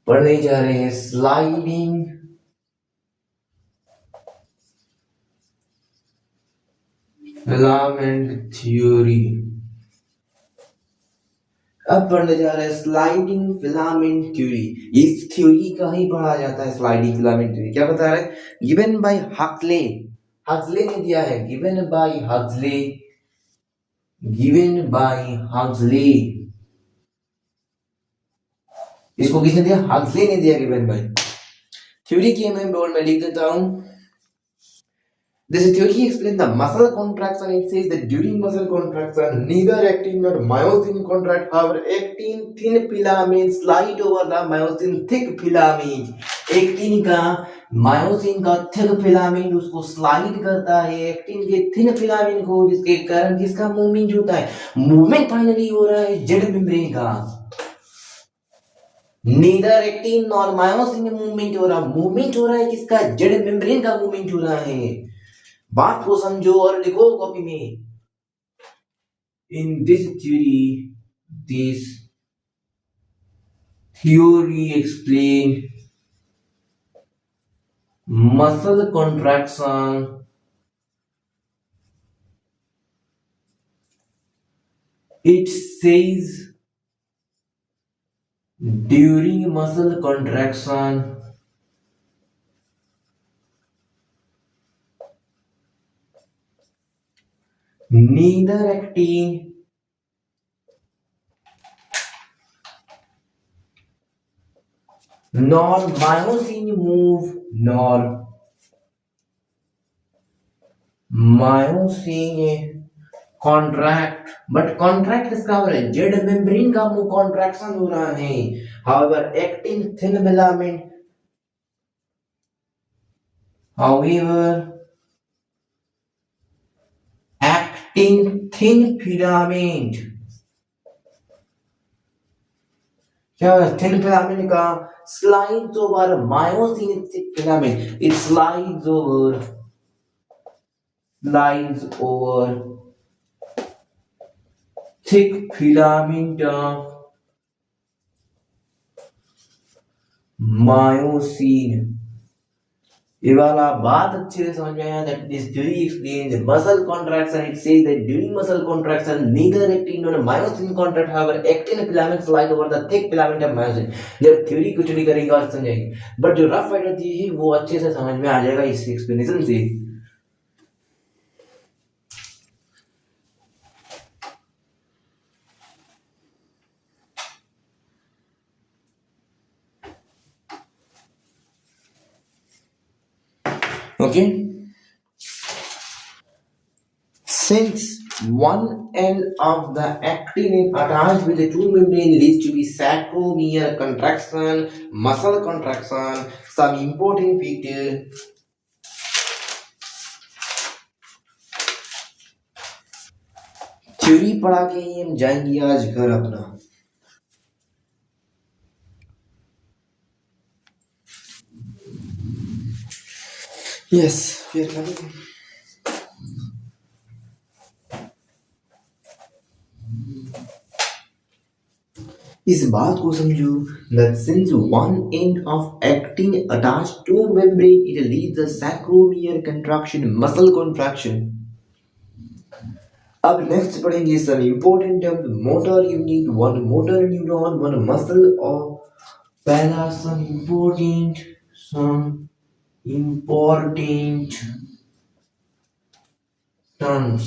पढ़ने जा रहे हैं स्लाइडिंग फिलामेंट थ्योरी। अब पढ़ने जा रहे हैं स्लाइडिंग फिलामेंट थ्योरी। इस थ्योरी का ही पढ़ा जाता है स्लाइडिंग फिलामेंट थ्योरी। क्या बता रहे हैं, गिवन बाय हक्सले, हक्सले ने दिया है, given by Huxley, given by Huxley. इसको किसने दिया, हक्सले ने दिया, गिवन बाय। थ्योरी की मैं बोर्ड में लिख देता हूं। This theory explains the muscle contraction. It says that during muscle contraction, neither actin nor myosin contract. However, actin thin filament slide over the myosin thick filament. Actin का myosin का thick filament उसको slide करता है actin के thin filament को, जिसके कारण किसका मूवमेंट होता है, मूवमेंट फाइनली हो रहा है जेड मेम्ब्रेन का। Neither actin nor myosin movement हो रहा है किसका, जेड मेम्ब्रेन का मूवमेंट हो रहा है। बात को समझो और लिखो कॉपी में। In this theory explain muscle contraction, it says during muscle contraction neither actin nor myosin move, nor myosin contract, but contract किसका हो रहा है, जेड मेम्ब्रेन का मुंह कॉन्ट्रैक्शन हो रहा है। however actin thin filament, however actin thin filament, क्या थिन फिलामेंट का slides over myosin thick filament, it slides over thick filament of myosin। ये वाला बात अच्छे से समझ में आया, that this theory explains the muscle contraction. It says that during muscle contraction neither actin nor myosin contract, however actin filaments slide over the thick filament of myosin। जब theory कुछ नहीं करेंगे और समझेंगे, बट जो रफ आइडिया दी है वो अच्छे से समझ में आ जाएगा इस एक्सप्लेनेशन से। Okay. Since one end of the actin is attached with the two membrane leads to be sarcomere contraction, muscle contraction, some important feature. Theory पढ़ा के ही हम जाएंगे आज घर अपना. Yes, we are coming. इस बात को समझो that since one end of actin attached to membrane it leads the sarcomere contraction, muscle contraction. अब नेक्स्ट पढ़ेंगे sir important term motor unit one motor neuron one muscle और पहला some important terms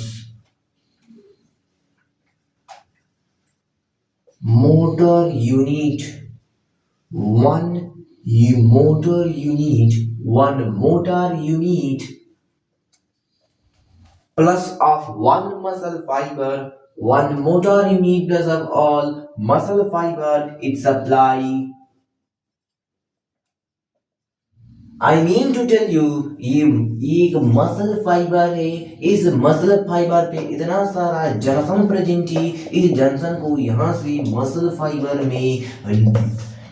motor unit one motor unit plus of one muscle fiber, one motor unit plus of all muscle fiber, it supply. I mean to tell you, ये एक muscle fibre है. इस muscle fibre पे इतना सारा junction present है. इस junction को यहाँ से मसल फाइबर में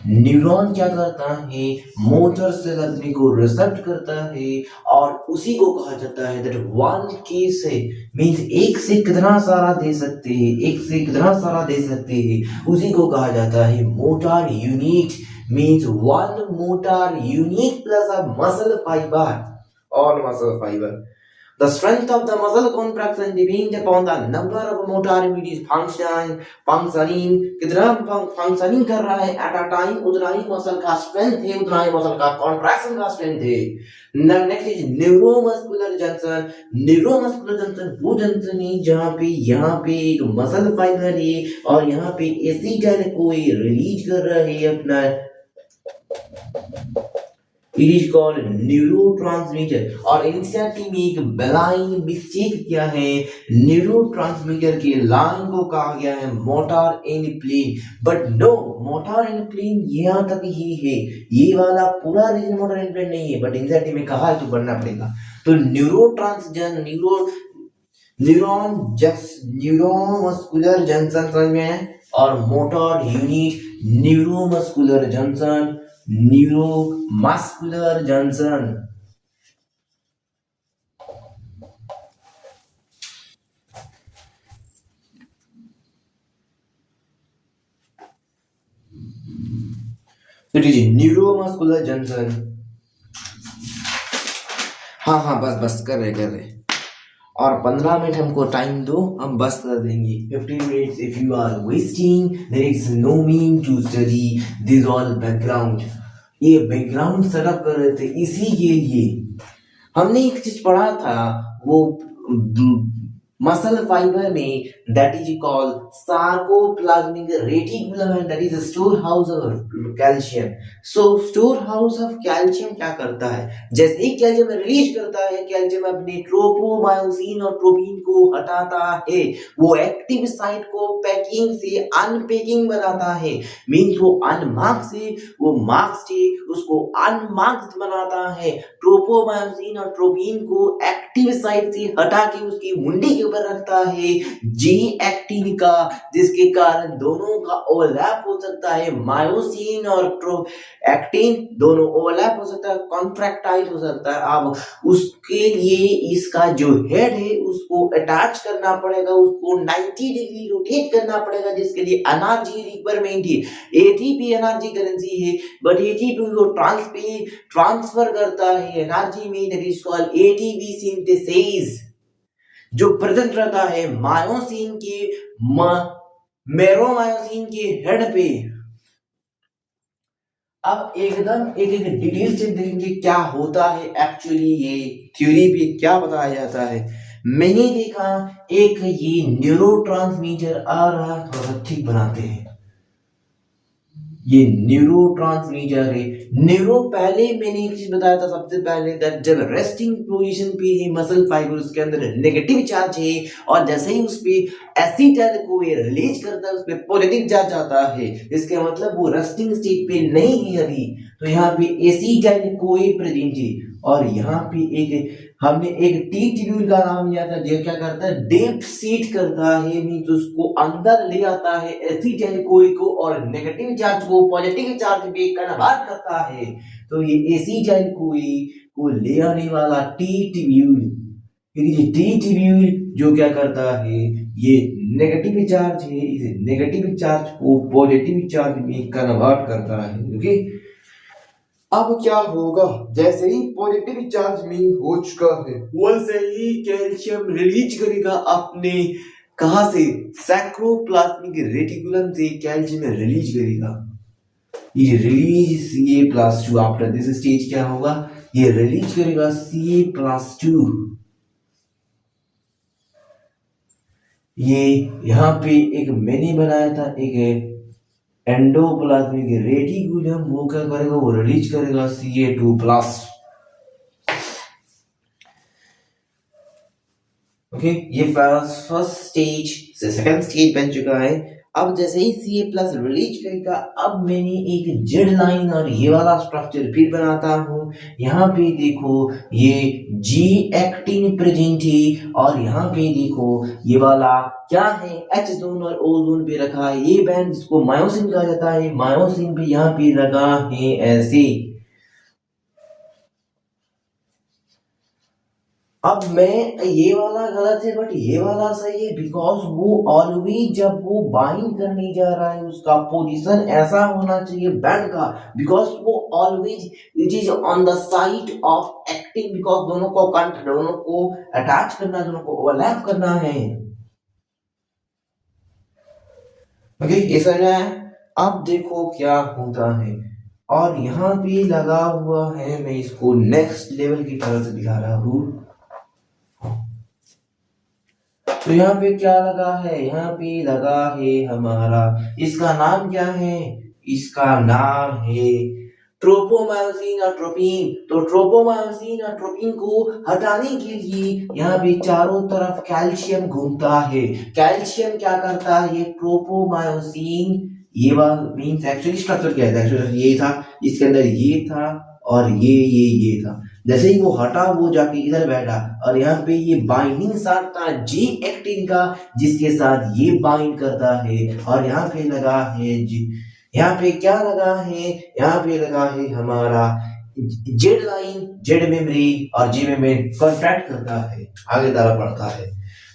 न्यूरॉन क्या करता है, मोटर से लगने को रिसेप्ट करता है और उसी को कहा जाता है दैट वन के से मींस एक से कितना सारा दे सकते हैं, एक से कितना सारा दे सकते हैं, उसी को कहा जाता है motor unit. Means one motor unit plus a muscle fiber or muscle fiber. The strength of the muscle contraction depends upon the number of motor units functioning. कितना functioning कर रहा है at a time उतना ही muscle का strength है, उतना ही muscle का contraction का strength है. Next is neuromuscular junction. Neuromuscular junction वो junction है जहाँ पे यहाँ पे एक muscle fiber है और यहाँ पे एसिटाइल को रिलीज कर रहा है अपना. It is called neurotransmitter. और एनसीईआरटी में एक बेलाइन मिस्टेक किया है. न्यूरोट्रांसमीटर के लाइन को कहा गया है motor end plane, but no, motor end plane यहाँ तक ही है. ये वाला पूरा रीजन मोटर एंड प्लेन नहीं है, बट एनसीईआरटी में कहा है तो पढ़ना पड़ेगा. तो न्यूरोमस्कुलर जंक्शन समझ में है और motor unit neuromuscular junction. Neuromuscular junction. So it is neuromuscular junction. हाँ बस कर रहे और 15 मिनट हमको टाइम दो, हम बस कर देंगे. 15 minutes if you are wasting there is no mean to study this all background. ये बैकग्राउंड सेटअप कर रहे थे, इसी के लिए हमने एक चीज पढ़ा था वो मसल फाइबर में that is called sarcoplasmic reticulum and that is a storehouse of calcium. So storehouse of calcium क्या करता है, जैसे ही कैल्शियम रिलीज करता है कैल्शियम अपने ट्रोपोमायोसिन और ट्रोपिन को हटाता है, वो एक्टिव साइट को पैकिंग से अनपैकिंग बनाता है. मींस वो अनमार्क से वो मार्क्स से उसको अनमार्क्ड बनाता है. ट्रोपोमायोसिन और ट्रोपिन को एक्टिव साइट से हटा के उसकी मुंडी के ऊपर रखता है जी एक्टिन का, जिसके कारण दोनों का ओवरलैप हो सकता है. मायोसिन और एक्टिन दोनों ओवरलैप हो सकता है, कॉन्ट्रैक्टाइल हो सकता है. अब उसके लिए इसका जो हेड है उसको अटैच करना पड़ेगा, उसको 90 डिग्री रोटेट करना पड़ेगा, जिसके लिए एनर्जी रिक्वायरमेंट है. एटीपी एनर्जी करेंसी है, बट एटीपी को ट्रांसफर करता है एनर्जी में, that is called ATP synthesis, जो प्रेजेंट रहता है मायोसिन के मेरोमायोसिन के हेड पे. अब एकदम एक डिटेल से देखेंगे क्या होता है एक्चुअली, ये थ्योरी पे क्या बताया जाता है. मैंने देखा एक ये न्यूरोट्रांसमीटर आ रहा, थोड़ा ठीक बनाते हैं. ये न्यूरोट्रांसमीटर है। न्यूरो पहले मैंने एक चीज बताया था सबसे पहले, दैट जब रेस्टिंग पोजीशन पे है मसल फाइबर उसके अंदर नेगेटिव चार्ज है, और जैसे ही उस पे एसिटाइल को ये रिलीज करता है उस पे पॉजिटिव चार्ज आता है। इसका मतलब वो रेस्टिंग स्टेट पे नहीं है अभी, तो यहाँ पे एसिटाइल को प्रेजेंट है। और यहाँ पे एक हमने एक टी ट्यूब्यूल का नाम लिया था, जो क्या करता है, डेप सीट करता है, मीन्स उसको अंदर ले आता है एसिटाइल कोई को, और नेगेटिव चार्ज को पॉजिटिव चार्ज में कन्वर्ट करता है। तो ये एसिटाइल कोई को ले आने वाला टी ट्यूब्यूल, ये टी ट्यूब्यूल जो क्या करता है, ये नेगेटिव चार्ज है, इस नेगेटिव चार्ज को पॉजिटिव चार्ज में कन्वर्ट करता है। ओके, अब क्या होगा, जैसे ही पॉजिटिव चार्ज में हो चुका है वैसे ही कैल्शियम रिलीज करेगा अपने, कहा से, सैक्रोप्लाज्मिक रेटिकुलम से कैल्शियम रिलीज करेगा। ये release Ca+2 after this stage क्या होगा, ये रिलीज करेगा Ca+2। ये यहाँ पे एक मैंने बनाया था एक एंडोप्लाज्मिक रेटिकुलम, वो क्या करेगा, वो रिलीज करेगा Ca2+। ओके, ये फर्स्ट स्टेज से सेकंड स्टेज बन चुका है। अब जैसे ही Ca+ रिलीज करेगा, अब मैंने एक जेड लाइन और ये वाला स्ट्रक्चर फिर बनाता हूँ। यहाँ पे देखो ये जी एक्टिन प्रेजेंट है, और यहाँ पे देखो ये वाला क्या है, एच जोन और ओ जोन पे रखा है ये बैंड, जिसको मायोसिन कहा जाता है। मायोसिन भी यहाँ पे लगा है ऐसे। अब मैं ये वाला गलत है बट ये वाला सही है, बिकॉज वो ऑलवेज जब वो बाइंड करने जा रहा है उसका पोजीशन ऐसा होना चाहिए बैंड का, बिकॉज वो always it is on the side of acting, because दोनों को अटैच करना, दोनों को ओवरलैप करना है। ओके, ये समझ में आया। अब देखो क्या होता है, और यहाँ पे लगा हुआ है, मैं इसको नेक्स्ट लेवल की तरह से दिखा रहा हूँ। तो यहाँ पे क्या लगा है, यहाँ पे लगा है हमारा, इसका नाम क्या है, इसका नाम है ट्रोपोमायोसिन और ट्रोपिन। तो ट्रोपोमायोसिन और ट्रोपिन को हटाने के लिए यहाँ पे चारों तरफ कैल्शियम घूमता है। कैल्शियम क्या करता है, ये ट्रोपोमायोसिन, ये वाला मींस एक्चुअली स्ट्रक्चर क्या है, एक्चुअली ये था, इसके अंदर ये था और ये था। जैसे ही वो हटा वो जाके इधर बैठा, और यहाँ पे ये बाइंडिंग साथ था जी एक्टिन का, जिसके साथ ये बाइंड करता है। और यहाँ पे लगा है यहाँ पे क्या लगा है, यहाँ पे लगा है हमारा जेड लाइन, जेड मेमोरी, और जी मेमोरी कॉन्ट्रैक्ट करता है, आगे तरफ बढ़ता है।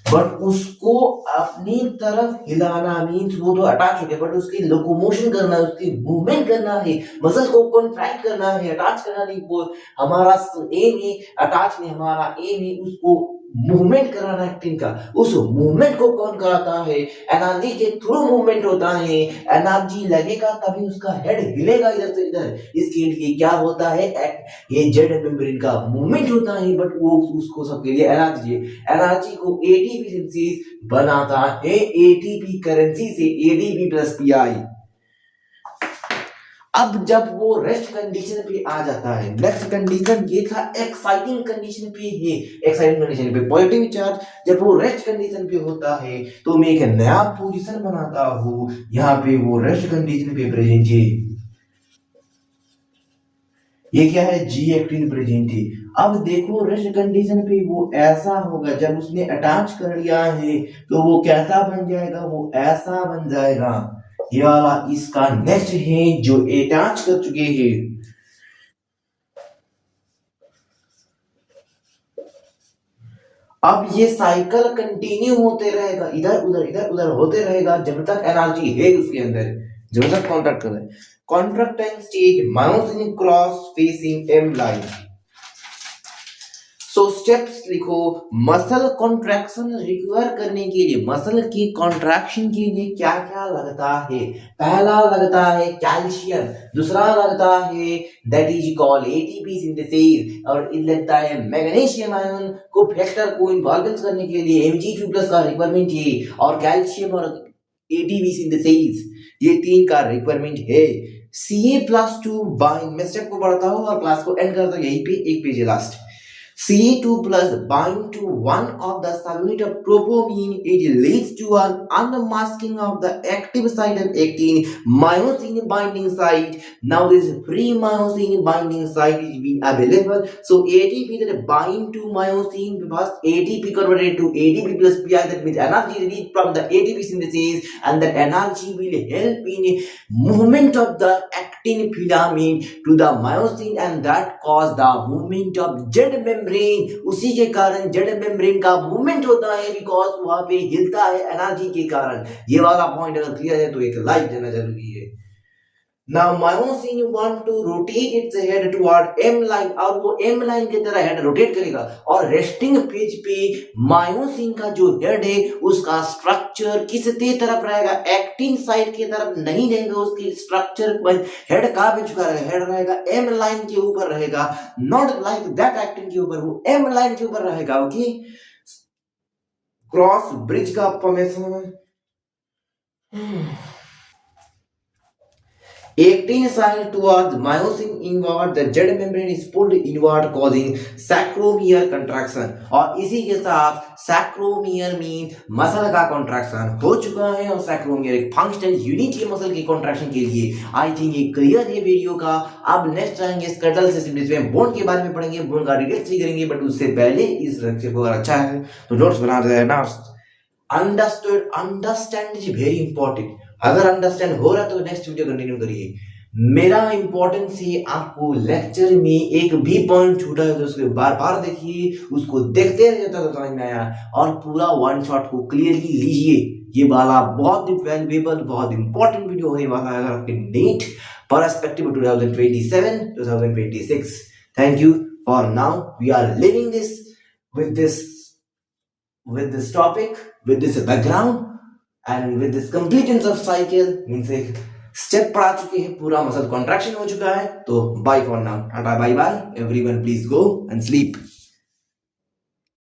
बट उसको अपनी तरफ हिलाना मीन्स वो तो अटैच हो गया, बट उसकी लोकोमोशन करना है, उसकी मूवमेंट करना है, मसल को कॉन्ट्रैक्ट करना है, अटैच करना नहीं। वो हमारा एम है, अटैच नहीं, हमारा एम है उसको मूवमेंट कराना एक्टिंग का। उस मूवमेंट को कौन कराता है, एनर्जी के थ्रू मूवमेंट होता है। एनर्जी लगेगा तभी उसका हेड हिलेगा इधर से इधर। इसके लिए क्या होता है, ये जेड मेम्ब्रेन का मूवमेंट होता है, बट वो उसको सबके लिए एनर्जी, एनर्जी को एटीपी सिंथेसिस बनाता है, एटीपी करेंसी से एडीपी प्लस पीआई। अब जब वो रेस्ट कंडीशन पे आ जाता है, नेक्स्ट कंडीशन ये था एक्साइटिंग कंडीशन पे, ये एक्साइटिंग कंडीशन पे पॉजिटिव चार्ज, जब वो रेस्ट कंडीशन पे होता है तो मैं एक नया पोजीशन बनाता हूँ, यहाँ पे वो रेस्ट कंडीशन पे प्रेजेंट है, ये क्या है, जी एक्टिन प्रेजेंट है। अब देखो रेस्ट कंडीशन पे वो ऐसा होगा, जब उसने अटैच कर लिया है तो वो कैसा बन जाएगा, वो ऐसा बन जाएगा। ये वाला इसका नेक्स्ट है जो अटैच कर चुके हैं। अब ये साइकिल कंटिन्यू होते रहेगा, इधर उधर होते रहेगा जब तक एनर्जी है उसके अंदर, जब तक कॉन्ट्रैक्ट कर रहे हैं। Contractile stage myosin cross facing M line. So steps लिखो, मसल कॉन्ट्रैक्शन रिक्वायर करने के लिए, मसल की कॉन्ट्रैक्शन के लिए क्या क्या लगता है। पहला लगता है कैल्शियम, दूसरा लगता है that is called ATP synthesis, और ये लगता है मैग्नीशियम आयन को फैक्टर को इन्वॉल्व करने के लिए Mg2+ का रिक्वायरमेंट है, और कैल्शियम और एटीपी सिंथेसिस ये तीन का रिक्वायरमेंट है। Ca+2 bind, मैं स्टेप को पढ़ता हूँ और क्लास को एंड करता हूँ यहीं पे, एक page last. Ca2 plus bind to one of the subunit of tropomine. It leads to an unmasking of the active site of actin myosin binding site. Now this free myosin binding site is being available. So ATP that bind to myosin first ATP converted to ADP plus PI, that means energy released from the ATP synthesis, and that energy will help in movement of the actin filament to the myosin, and that cause the movement of Z membrane. उसी के कारण Z membrane का movement होता है, because वहां पे हिलता है एनर्जी के कारण। ये वाला पॉइंट अगर क्लियर है तो एक लाइक देना जरूरी है। Now myosin want to rotate its head toward M line, और वो M line की तरह हेड रोटेट करेगा, और रेस्टिंग पेज पे मायोसिन का जो हेड है उसका स्ट्रक्चर किस तरफ रहेगा, एक्टिन साइड की तरफ नहीं रहेगा। उसकी स्ट्रक्चर हेड कहाँ पे झुका रहेगा, हेड रहेगा M लाइन के ऊपर रहेगा, नॉट लाइक दैट एक्टिन के ऊपर, वो M लाइन के ऊपर रहेगा। ओके, क्रॉस ब्रिज का formation, actin side towards myosin inward, the Z membrane is pulled inward causing sacromial contraction, और इसी के साथ sacromial मीन मसल का कॉन्ट्रैक्शन हो चुका है, और sacromial एक फंक्शनल यूनिट है मसल के कॉन्ट्रैक्शन के लिए। आई थिंक ये क्लियर है वीडियो का। अब नेक्स्ट आएंगे स्केलेटल सिस्टम, जिसमें बोन के बारे में पढ़ेंगे, बोन का डिटेल्स भी करेंगे, बट उससे पहले इस लेक्चर को अगर अच्छा है तो नोट्स बना देना। Understood, understand is very important. अगर अंडरस्टैंड हो रहा है तो नेक्स्ट वीडियो कंटिन्यू करिए। मेरा इंपॉर्टेंस है आपको लेक्चर में एक भी पॉइंट छूटा है तो उसको बार बार देखिए, उसको देखते रहिए तो समझ में आया, और पूरा वन शॉट को क्लियरली लीजिए। ये वाला बहुत वैल्यूएबल, बहुत इंपॉर्टेंट वीडियो होने वाला है अगर आपके NEET perspective 2027-2026। Thank you for now. We are living this with this topic, with this background, and with this completion of cycle, means एक स्टेप पढ़ा चुके हैं, पूरा मसल कॉन्ट्रैक्शन हो चुका है। तो bye for now, tata bye bye everyone, please go and sleep.